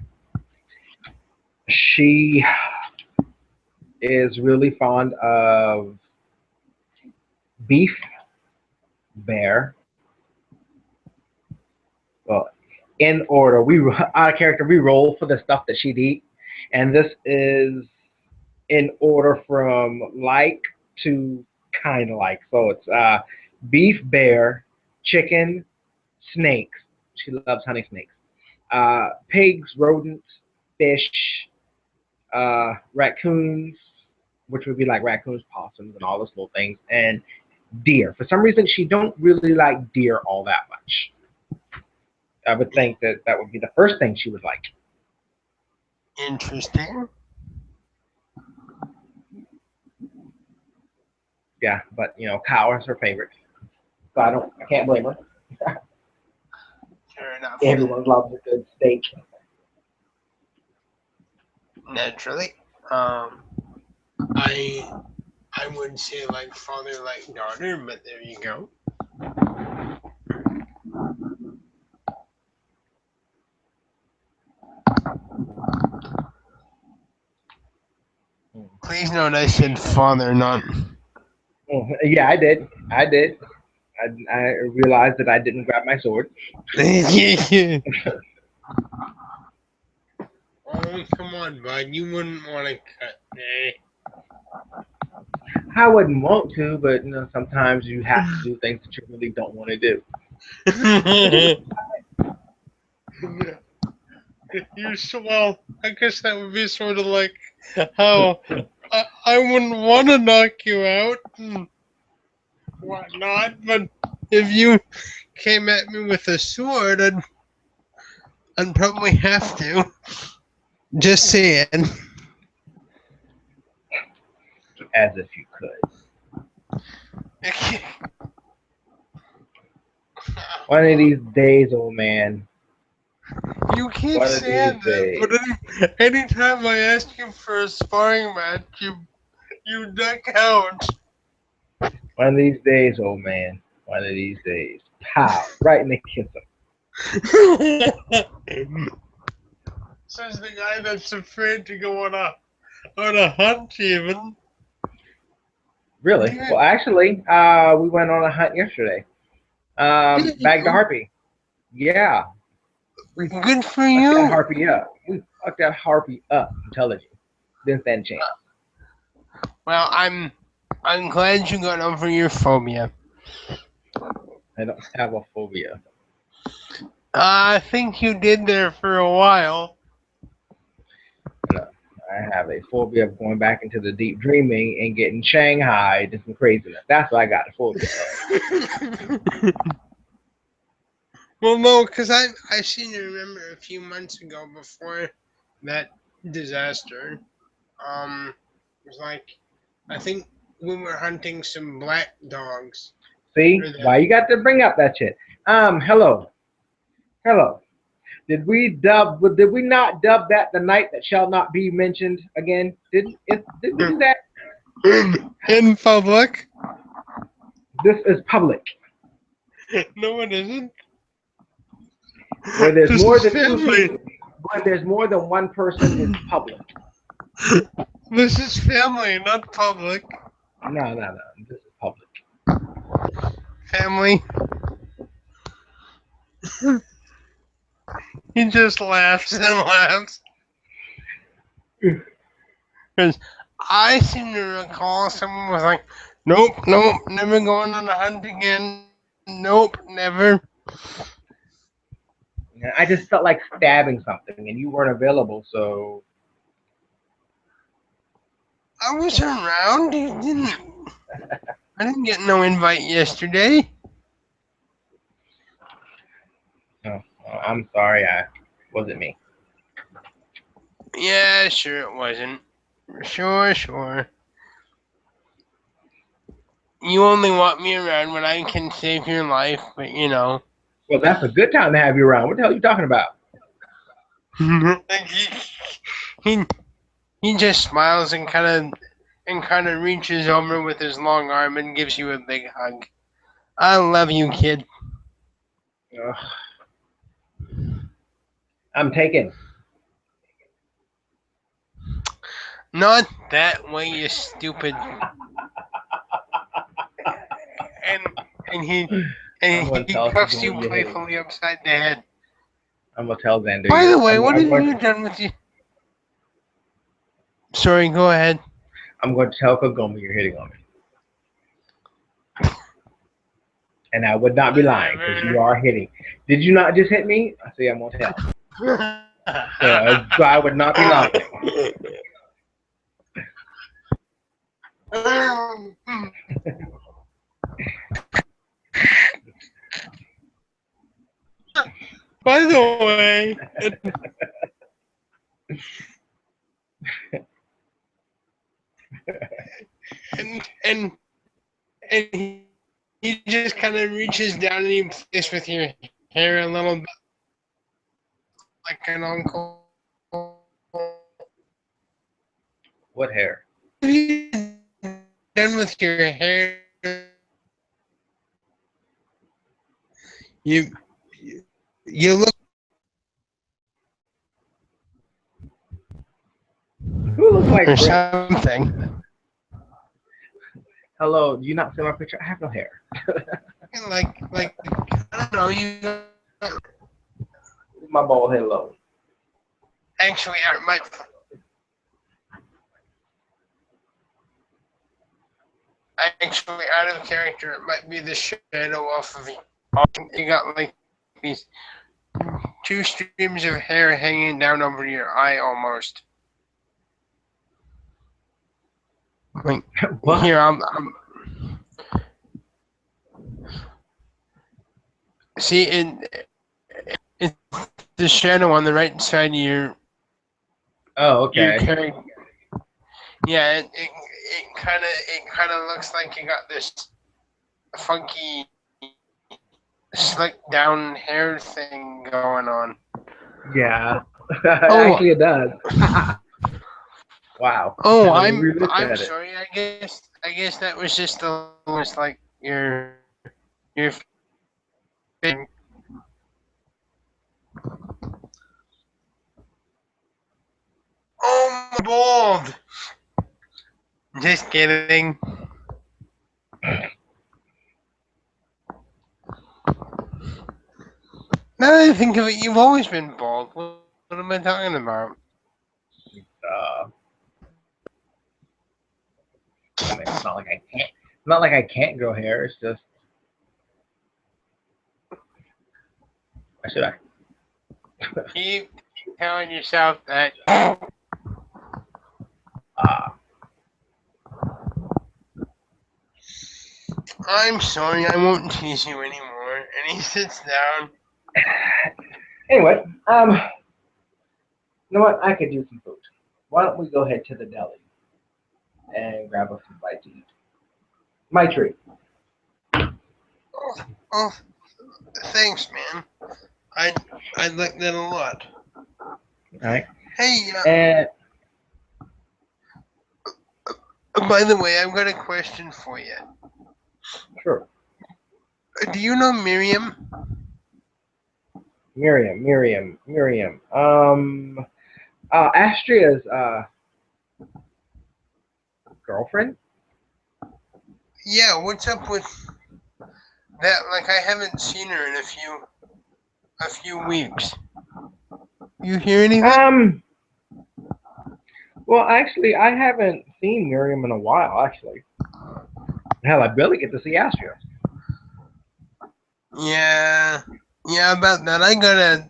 She is really fond of beef, bear. Well, in order, we our character we roll for the stuff that she'd eat, and this is in order from like to kind of like. So it's beef, bear, chicken, snakes. She loves honey snakes. Pigs, rodents, fish, raccoons, which would be like raccoons, possums, and all those little things, and deer. For some reason, she don't really like deer all that much. I would think that that would be the first thing she would like. Interesting. Yeah, but cow is her favorite, so I can't blame her. Fair enough. Everyone loves a good steak. Naturally. I I would say like father, like daughter, but there you go. Please note I said father, not. Yeah, I did. I did. I realized that I didn't grab my sword. Oh, come on, bud. You wouldn't want to cut me. I wouldn't want to, but sometimes you have to do things that you really don't want to do. You're so well. I guess that would be sort of like how I wouldn't want to knock you out and whatnot, but if you came at me with a sword, I'd probably have to. Just saying. As if you could. One of these days, old man. You keep One of these saying that, days. but anytime I ask you for a sparring match, you duck out. One of these days, old man. One of these days. Pow! Right in the kisser. Says the guy that's afraid to go on a hunt even. Really? Well, actually, we went on a hunt yesterday. Did Bagged a you? harpy. Yeah, we Good for fucked that you. harpy up. We fucked that harpy up. I'm telling you. Didn't stand a chance. Well, I'm glad you got over your phobia. I don't have a phobia. I think you did there for a while. No, I have a phobia of going back into the deep dreaming and getting shanghaied and some craziness. That's what I got a phobia of. Well, no, because I seem to remember a few months ago before that disaster. It was like I think we were hunting some black dogs. See, Or why you got to bring up that shit? Hello, hello. Did we not dub that the night that shall not be mentioned again? Did we do that? in public. This is public. No, it isn't. Where there's This more is than two family. people, where there's more than one person, it's public. This is family, not public. No, no, no. This is public. Family. He just laughs and laughs. Because I seem to recall someone was like, nope, nope, never going on a hunt again. Nope, never. I just felt like stabbing something, and you weren't available, so I was around. You didn't. I didn't get no invite yesterday. oh, I'm sorry. I wasn't me. Yeah, sure it wasn't. Sure, sure. You only want me around when I can save your life, but you know. Well, that's a good time to have you around. What the hell are you talking about? he he just smiles and kind of reaches over with his long arm and gives you a big hug. I love you, kid. Ugh, I'm taken. Not that way, you stupid. And and he I'm and gonna he tell cuffs you Kagome you're hitting. playfully upside the head. I'm gonna tell Zander By you're. the way, what have you done with you? Sorry, go ahead. I'm going to tell Kagome you're hitting on me, and I would not be lying because you are hitting. Did you not just hit me? I see. I'm gonna tell. So I would not be lying. By the way, and he just kind of reaches down and he plays with your hair a little bit like an uncle. What hair? What have you done with your hair? You you look Who looks like or Rick? something. Hello, do you not see my picture? I have no hair. Like I don't know. You My bald head low. actually are my actually out of character. It might be the shadow off of you. You got like these two streams of hair hanging down over your eye almost. Like What? here, I'm see it's the shadow on the right side of Oh, your okay. character. Yeah, it kind of looks like you got this funky slick down hair thing going on. Yeah. Oh, Actually, it does. Wow. oh, Now that we looked I'm at it. sorry. I guess that was just almost like your thing. Oh, my bald. Just kidding. Now that I think of it, you've always been bald. What am I talking about? Uh, I mean, it's not like I can't. It's not like I can't grow hair. It's just, why should I? Keep telling yourself that. Uh, I'm sorry, I won't tease you anymore. And he sits down. anyway, you know what? I could do some food. Why don't we go ahead to the deli and grab us some bite to eat? My treat. Oh, thanks, man. I I like that a lot. All right. Hey, And by the way, I've got a question for you. sure, Do you know Miriam? Miriam. Astria's girlfriend. Yeah, what's up with that? Like, I haven't seen her in a few weeks. You hear anything? Well, actually, I haven't seen Miriam in a while. Actually, hell, I barely get to see Astria. Yeah, yeah, about that. I gotta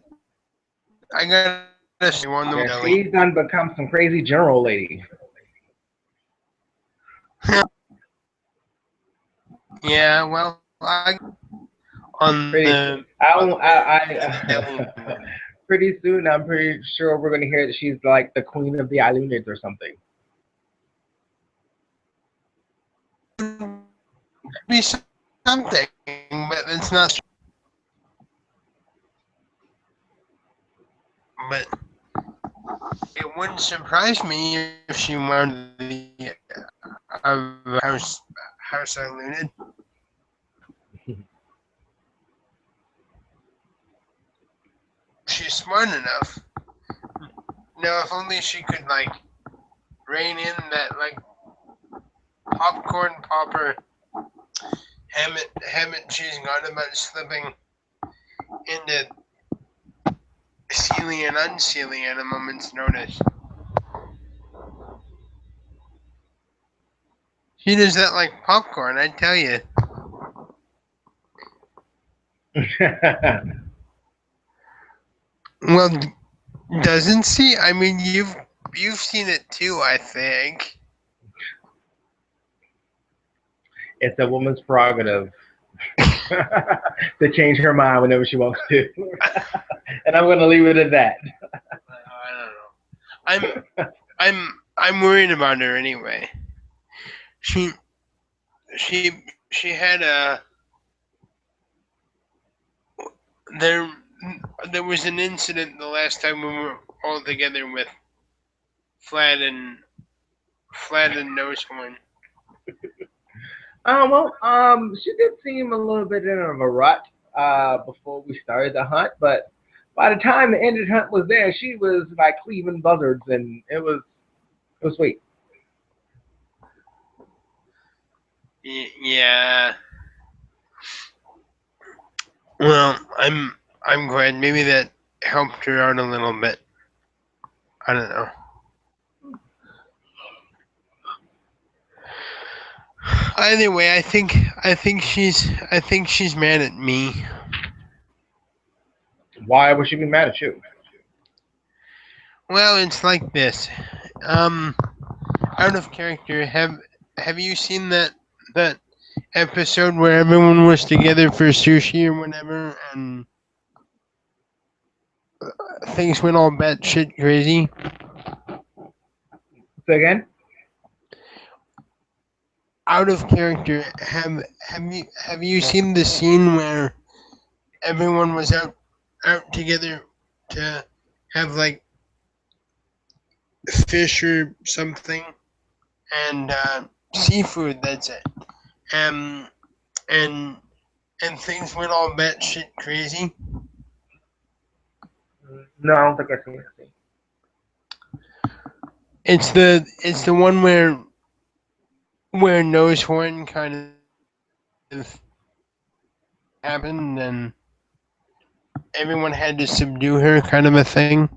see you on the Yeah, deli. she's done become some crazy general lady. Yeah, well, I on Pretty, the I, on don't- the deli. pretty soon, I'm pretty sure we're gonna hear that she's like the queen of the Illuminates or something. Be something, but it's not. But it wouldn't surprise me if she wanted the house illuminated. She's smart enough. Now, if only she could like rein in that like popcorn popper habit she's got about slipping into sealing and unsealing at a moment's notice. She does that like popcorn, I tell you. Well, doesn't she? I mean, you've seen it too, I think. It's a woman's prerogative. to change her mind whenever she wants to. And I'm going to leave it at that. I don't know. I'm worried about her anyway. She she had a there there was an incident the last time we were all together with Flat and Flat and Nosehorn. She did seem a little bit in of a rut before we started the hunt, but by the time the ended hunt was there, she was like cleaving buzzards, and it was sweet. Yeah. Well, I'm glad. Maybe that helped her out a little bit. I don't know. Either way, I think she's mad at me. Why would she be mad at you? Well, it's like this. Um, Out of character. Have you seen that episode where everyone was together for sushi or whatever, and things went all batshit crazy? Say again? Out of character. Have you seen the scene where everyone was out together to have like fish or something and seafood? That's it. Um, and and things went all batshit crazy. No, I don't think I've seen that. It's the one where Nosehorn kind of happened and everyone had to subdue her, kind of a thing.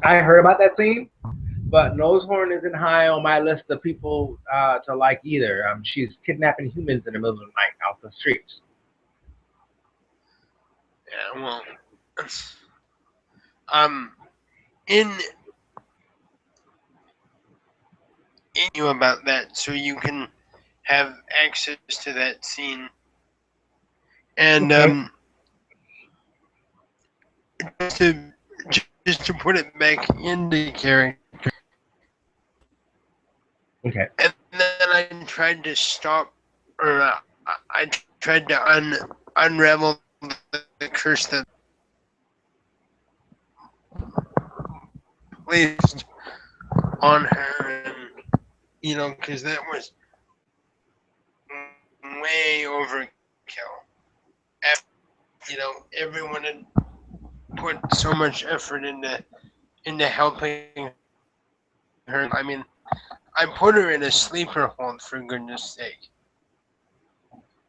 I heard about that scene, but Nosehorn isn't high on my list of people to like either. She's kidnapping humans in the middle of the night out the streets. Yeah, well, um, in in you about that, so you can have access to that scene. And Okay, to just to put it back into character, okay. and then I tried to stop, or I tried to unravel the curse that placed on her, and because that was way overkill. After, everyone had put so much effort into helping her. I mean, I put her in a sleeper hold for goodness sake,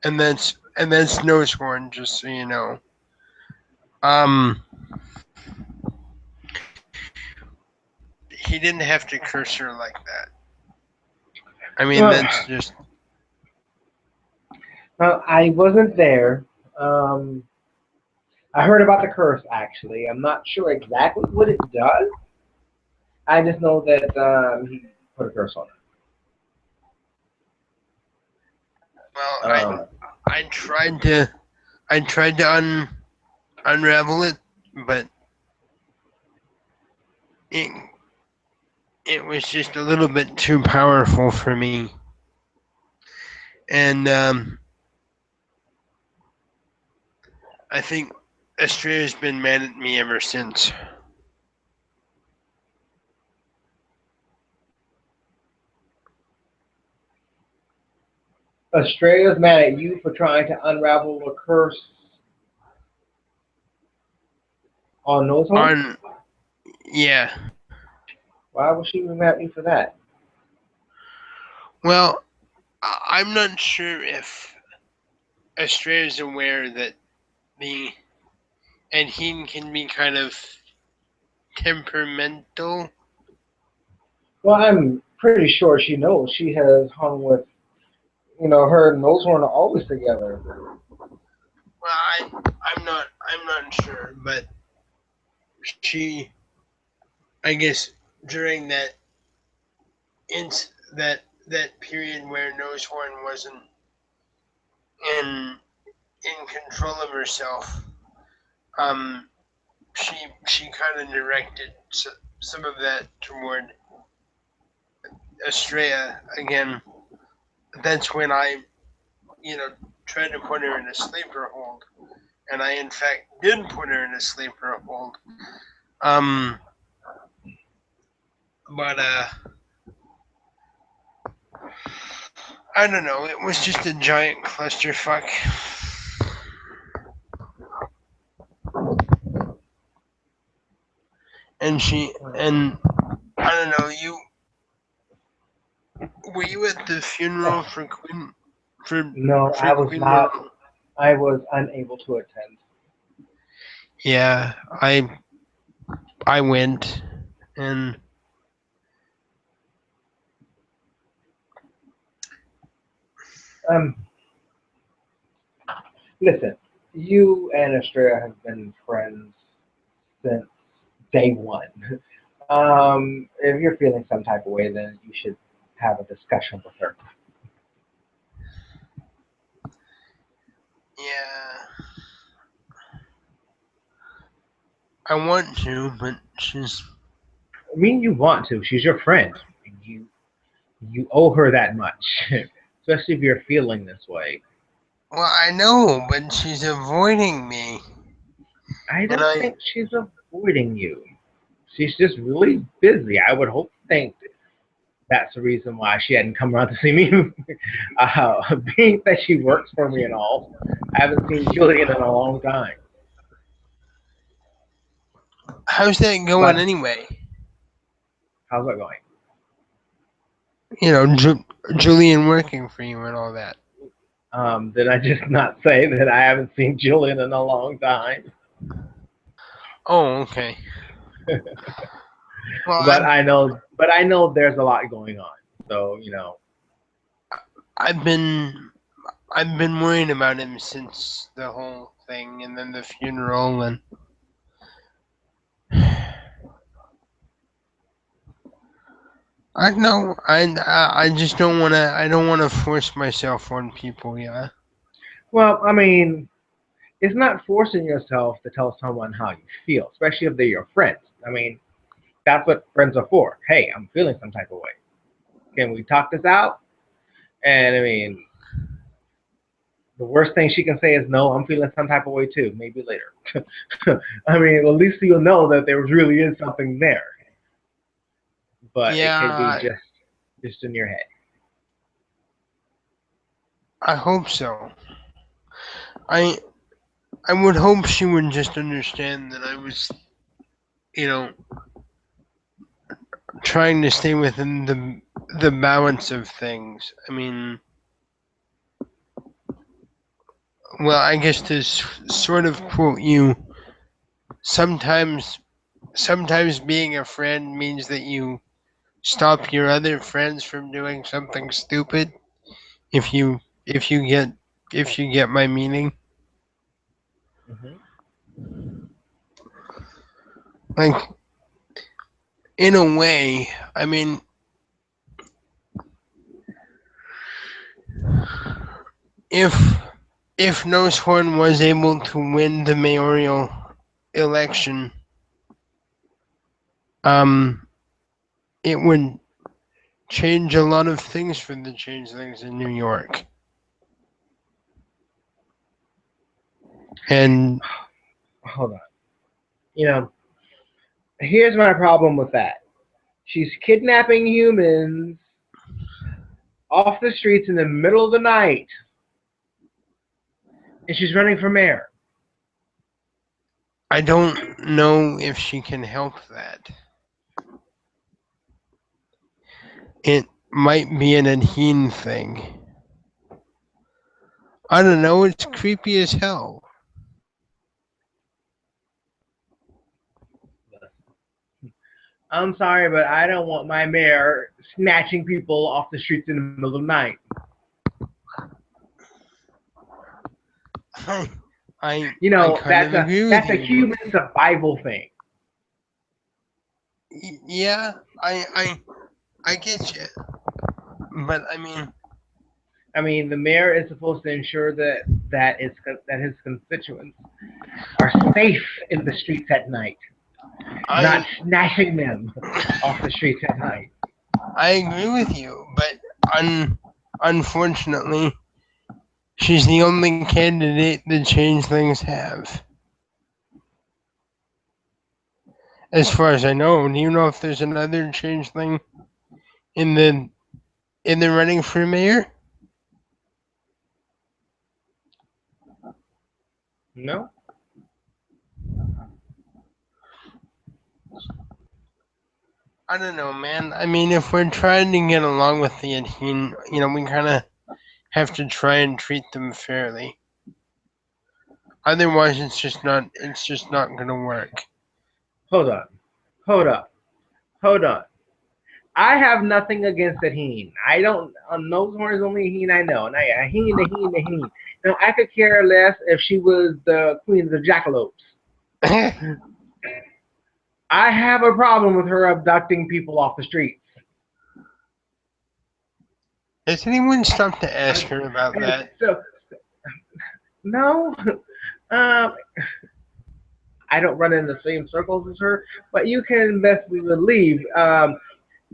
and that's Nosehorn, just so you know. Um, he didn't have to curse her like that. I mean, Well, that's just well, I wasn't there. Um, I heard about the curse actually. I'm not sure exactly what it does. I just know that he put a curse on well. her. I tried to unravel it, but it it was just a little bit too powerful for me, and I think Estrella's been mad at me ever since. Australia's mad at you for trying to unravel a curse on Nosehorn. On Yeah, Why would she be mad at me for that? well, I'm not sure if Estrella's aware that the Adhene can be kind of temperamental. Well, I'm pretty sure she knows. She has hung with, her and Nosehorn are always together. Well, I'm not sure, but she, I guess, during that that period where Nosehorn wasn't in in control of herself, um, she kind of directed some of that toward Estrella again. That's when I, you know, tried to put her in a sleeper hold, and I in fact did put her in a sleeper hold. Um, but I don't know. It was just a giant clusterfuck, and I don't know. You were you at the funeral Oh, for Queen for no, for I was Queen not. Monroe? I was unable to attend. Yeah, I went, and Um, Listen, you and Estrella have been friends since day one. If you're feeling some type of way, then you should have a discussion with her. yeah, I want to, but she's I mean, you want to. She's your friend. You you owe her that much, especially if you're feeling this way. well, I know, but she's avoiding me, I and don't think she's avoiding you. She's just really busy. I would hope to think that's the reason why she hadn't come around to see me. Being that she works for me and all, I haven't seen Julian in a long time. how's that going But anyway? how's that going? You know, Julian working for you and all that. Did I just not say that I haven't seen Julian in a long time? Oh, okay. Well, But I know there's a lot going on. So I've been I've been worrying about him since the whole thing, and then the funeral, and I know I just don't want to. I don't want to force myself on people. Yeah. well, I mean, it's not forcing yourself to tell someone how you feel, especially if they're your friends. I mean, that's what friends are for. Hey, I'm feeling some type of way. Can we talk this out? And I mean, the worst thing she can say is no. I'm feeling some type of way too. Maybe later. I mean, at least you'll know that there really is something there, but it could be Yeah, just in your head. I hope so. I I would hope she would just understand that I was, you know, trying to stay within the balance of things. I mean, well, I guess to sort of quote you, sometimes sometimes being a friend means that you stop your other friends from doing something stupid. If you if you get if you get my meaning, Hmm. like in a way, I mean, if if Nosehorn was able to win the mayoral election, um, it would change a lot of things for the changelings in New York. And Hold on. You know, here's my problem with that. She's kidnapping humans off the streets in the middle of the night, and she's running for mayor. I don't know if she can help that. It might be an Adhene thing. I don't know. It's creepy as hell. I'm sorry, but I don't want my mayor snatching people off the streets in the middle of the night. I I, You I know, kind of agree with that's a you. human survival thing. Yeah, I get you. But I mean, I mean, the mayor is supposed to ensure that his constituents are safe in the streets at night, not I snatching them off the streets at night. I agree with you, but unfortunately, she's the only candidate the changelings have, as far as I know. Do you know if there's another changeling in the running for mayor? No, I don't know, man. I mean, if we're trying to get along with the Adhen, we kind of have to try and treat them fairly. Otherwise, it's just not gonna work. hold on, hold up, hold on. I have nothing against a heen. I don't. Nose horn is only a heen I know. And a heen, a heen, a heen. Now I could care less if she was the queen of the jackalopes. Has I have a problem with her abducting people off the streets. anyone stopped to ask And, her about and that? so no, um, I don't run in the same circles as her, but you can best believe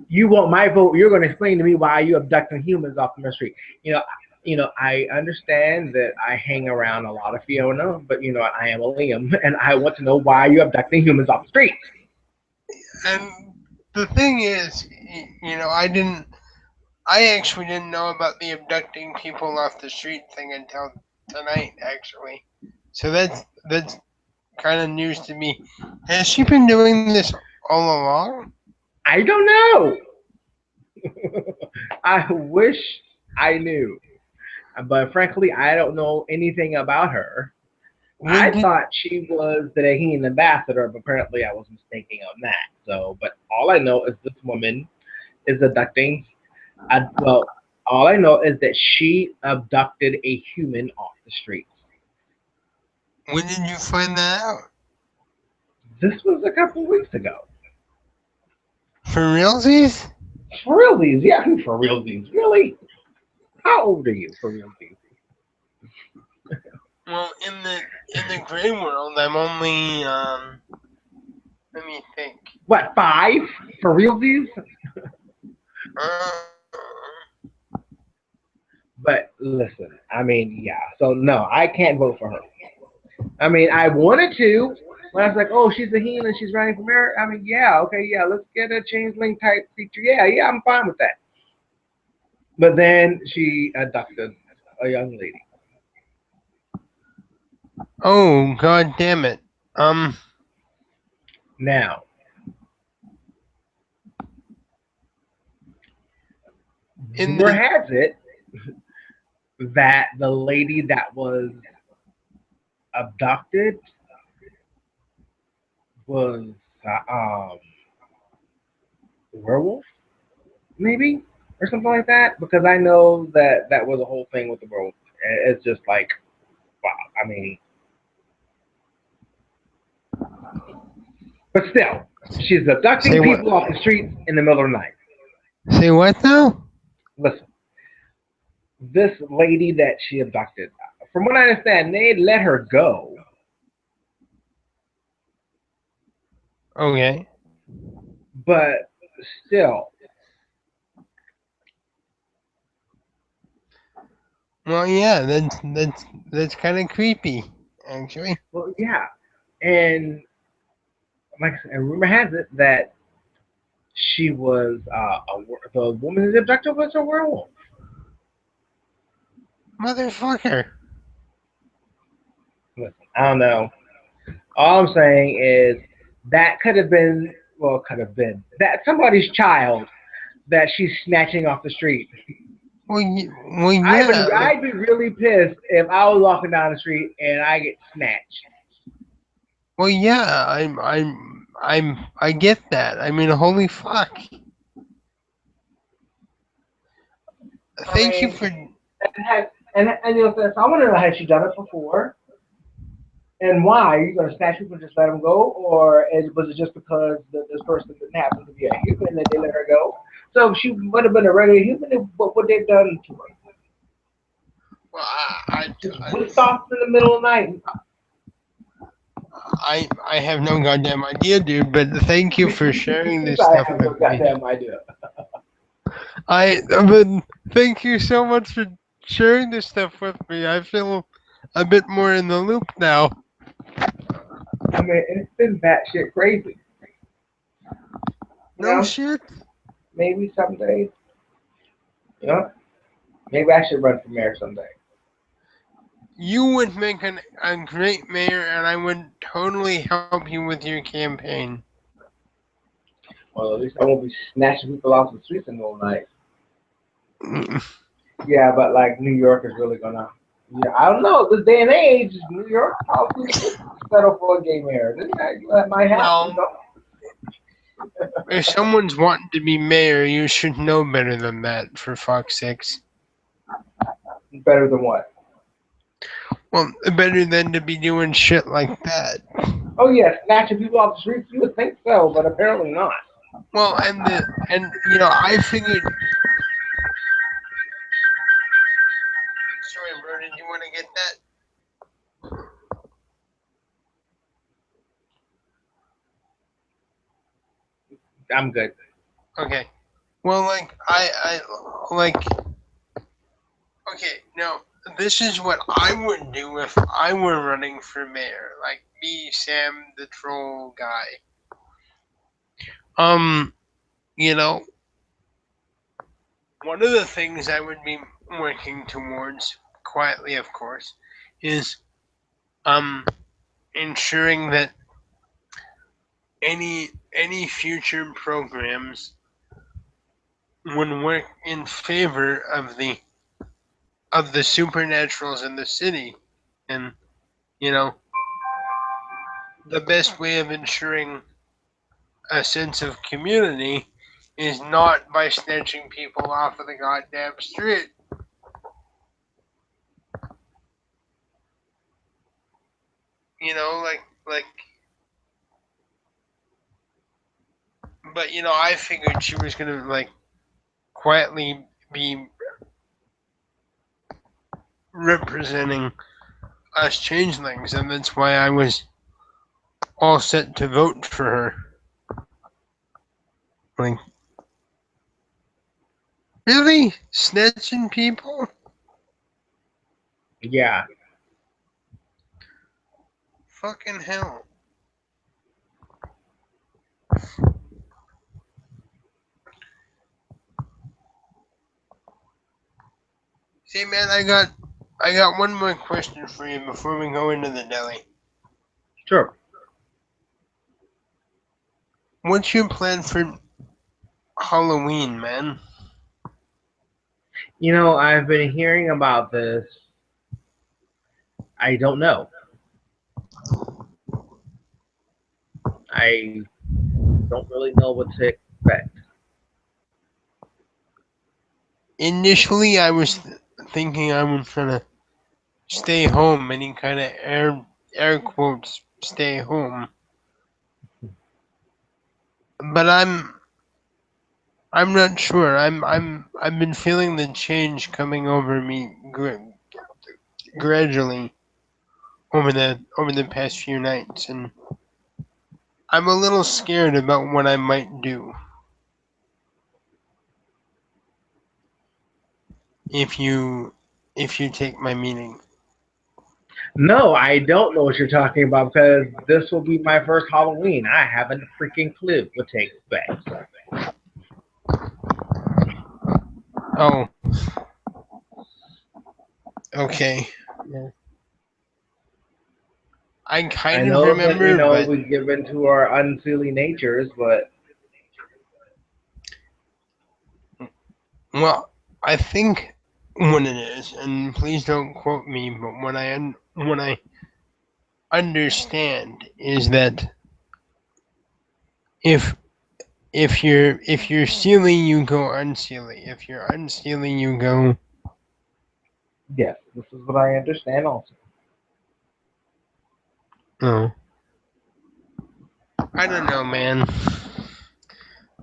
you want my vote. You're going to explain to me why you abducting humans off the street. You know, I understand that I hang around a lot of Fiona, but I am a Liam, and I want to know why you abducting humans off the street. And the thing is, I actually didn't know about the abducting people off the street thing until tonight, actually. So that's kind of news to me. Has she been doing this all along? I don't know. I wish I knew, but frankly, I don't know anything about her. When I did thought she was the Raheen ambassador, but apparently I was mistaken on that. So, but all I know is this woman is abducting. Well, all I know is that she abducted a human off the streets. when did you find that out? This was a couple of weeks ago. For realsies? For realsies, yeah, for realsies, really. How old are you for realsies? Well, in the gray world, I'm only let me think. What, 5 for realsies? Uh, But listen, I mean, yeah. So no, I can't vote for her. I mean, I wanted to. When I was like, oh, she's a heen and she's running for mayor. I mean, yeah, okay, yeah, let's get a changeling type feature. Yeah, yeah, I'm fine with that. But then she abducted a young lady. oh god damn it. Um Now, in rumor the has it that the lady that was abducted was werewolf, maybe, or something like that. Because I know that that was a whole thing with the werewolf. It's just like, wow. I mean, but still, she's say abducting what people off the streets in the middle of the night. say what now? Listen, this lady that she abducted, from what I understand, they let her go, Okay. but still, Well, yeah, that's kind of creepy, actually. well, yeah. And like I said, and rumor has it that she was the woman who abducted was a werewolf. Motherfucker. Listen, I don't know. All I'm saying is that could have been, well, could have been that somebody's child that she's snatching off the street. Well, yeah. I'd be really pissed if I was walking down the street and I get snatched. Well, yeah. I get that. I mean, holy fuck. I Thank you mean, for. and so I want to know, has she done it before? And why? Are you going to snatch people and just let them go? Or was it just because this person didn't happen to be a human that they let her go? So if she would have been a regular human, what would they done to her? Well, Just whisked off in the middle of the night. I have no goddamn idea, dude. But thank you for sharing this I stuff have no with me. goddamn idea. But thank you so much for sharing this stuff with me. I feel a bit more in the loop now. I mean, it's been batshit crazy. You No know, shit. maybe someday. You know, maybe I should run for mayor someday. You would make a great mayor, and I would totally help you with your campaign. Well, at least I won't be snatching people off the streets in the middle of the night. Mm, Yeah, but like New York is really gonna. Yeah, I don't know. This day and age, New York probably should settle for a gay mayor. That might happen. You Well, know, if someone's wanting to be mayor, you should know better than that, for fuck's sakes. better than what? Well, better than to be doing shit like that. Oh yeah, snatching people off the streets. You would think so, but apparently not. Well, and I figured. Sorry, bro. Did you want to get that? I'm good. Okay. Well, I like. Okay, now this is what I would do if I were running for mayor. Like me, Sam, the troll guy. Um, you know, one of the things I would be working towards, quietly, of course, is um ensuring that any future programs would work in favor of the supernaturals in the city. And you know, the best way of ensuring a sense of community is not by snatching people off of the goddamn street. You know, like but I figured she was gonna like quietly be representing us changelings, and that's why I was all set to vote for her. Like, really? Snatching people? Yeah. Fucking hell. See, man, I got one more question for you before we go into the deli. Sure. What's your plan for Halloween, man? You know, I've been hearing about this. I don't know. I don't really know what to expect. Initially, I was thinking I was gonna stay home, any kind of air quotes stay home. But I'm not sure. I've been feeling the change coming over me gradually over the past few nights, and I'm a little scared about what I might do if you if you take my meaning. No, I don't know what you're talking about because this will be my first Halloween. I haven't freaking clue what to expect. Oh, okay. I I kind of know that remember, but we give into our unseelie natures, but well, I think what it is, and please don't quote me, but what I understand is that if if you're steely, you go unseelie. If you're unseelie, you go. yes, this is what I understand also. Oh, I don't know, man.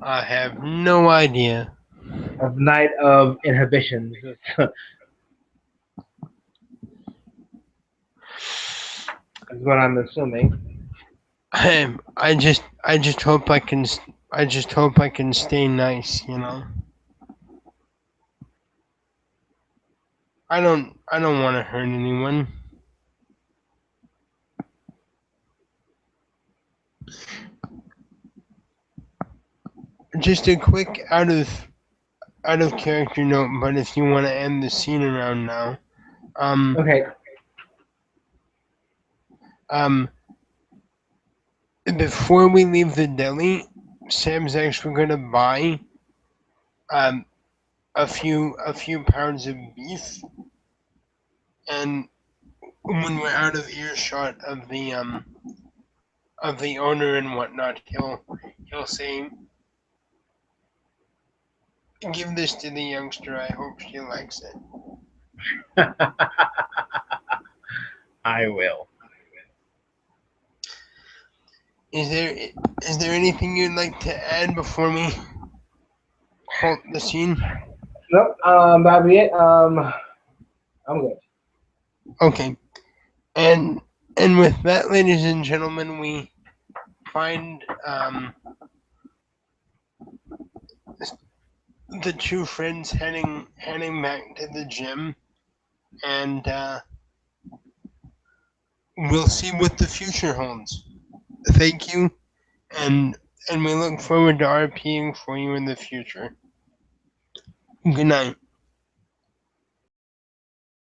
I have no idea. of night of inhibitions. Is what I'm assuming. I just hope I just hope I can stay nice, you know. I don't want to hurt anyone. Just a quick out of character note, but if you want to end the scene around now, um Okay. um before we leave the deli, Sam's actually gonna buy um a few pounds of beef, and when we're out of earshot of the owner and whatnot, he'll say, "Give this to the youngster. I hope she likes it." I will. Is there is there anything you'd like to add before we halt the scene? Nope. That'll be it. I'm good. Okay, and and with that, ladies and gentlemen, we find the two friends heading back to the gym, and we'll see what the future holds. Thank you, and and we look forward to RPing for you in the future. Good night.